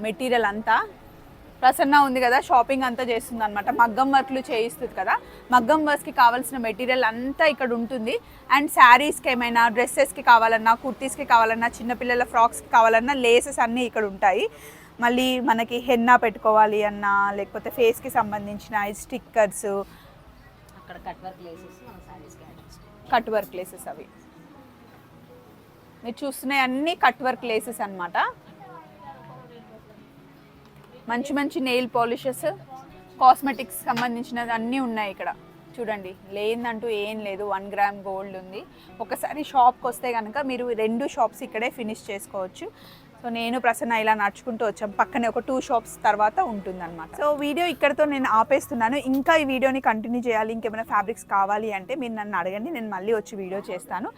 మెటీరియల్ అంతా. ప్రసన్న ఉంది కదా, షాపింగ్ అంతా చేస్తుంది అనమాట, మగ్గం వర్క్లు చేయిస్తుంది కదా, మగ్గం వర్క్స్కి కావాల్సిన మెటీరియల్ అంతా ఇక్కడ ఉంటుంది. అండ్ శారీస్కి ఏమైనా, డ్రెస్సెస్కి కావాలన్నా, కుర్తీస్కి కావాలన్నా, చిన్నపిల్లల ఫ్రాక్స్కి కావాలన్నా లేసెస్ అన్నీ ఇక్కడ ఉంటాయి. మళ్ళీ మనకి హెన్నా పెట్టుకోవాలి అన్నా, లేకపోతే ఫేస్కి సంబంధించిన స్టిక్కర్స్, అక్కడ cut work laces, cut work laces, అవి మీరు చూస్తున్నాయి అన్నీ కట్ వర్క్ లేసెస్ అనమాట. మంచి మంచి నెయిల్ పాలిషెస్, కాస్మెటిక్స్ సంబంధించినది అన్నీ ఉన్నాయి ఇక్కడ. చూడండి, లేదంటూ ఏం లేదు. 1 గ్రామ్ గోల్డ్ ఉంది. ఒకసారి షాప్కి వస్తే కనుక మీరు 2 షాప్స్ ఇక్కడే ఫినిష్ చేసుకోవచ్చు. సో నేను ప్రసన్న ఇలా నడుచుకుంటూ వచ్చాం, పక్కనే ఒక 2 షాప్స్ తర్వాత ఉంటుందన్నమాట. సో వీడియో ఇక్కడతో నేను ఆపేస్తున్నాను. ఇంకా ఈ వీడియోని కంటిన్యూ చేయాలి, ఇంకేమైనా ఫ్యాబ్రిక్స్ కావాలి అంటే మీరు నన్ను అడగండి, నేను మళ్ళీ వచ్చి వీడియో చేస్తాను.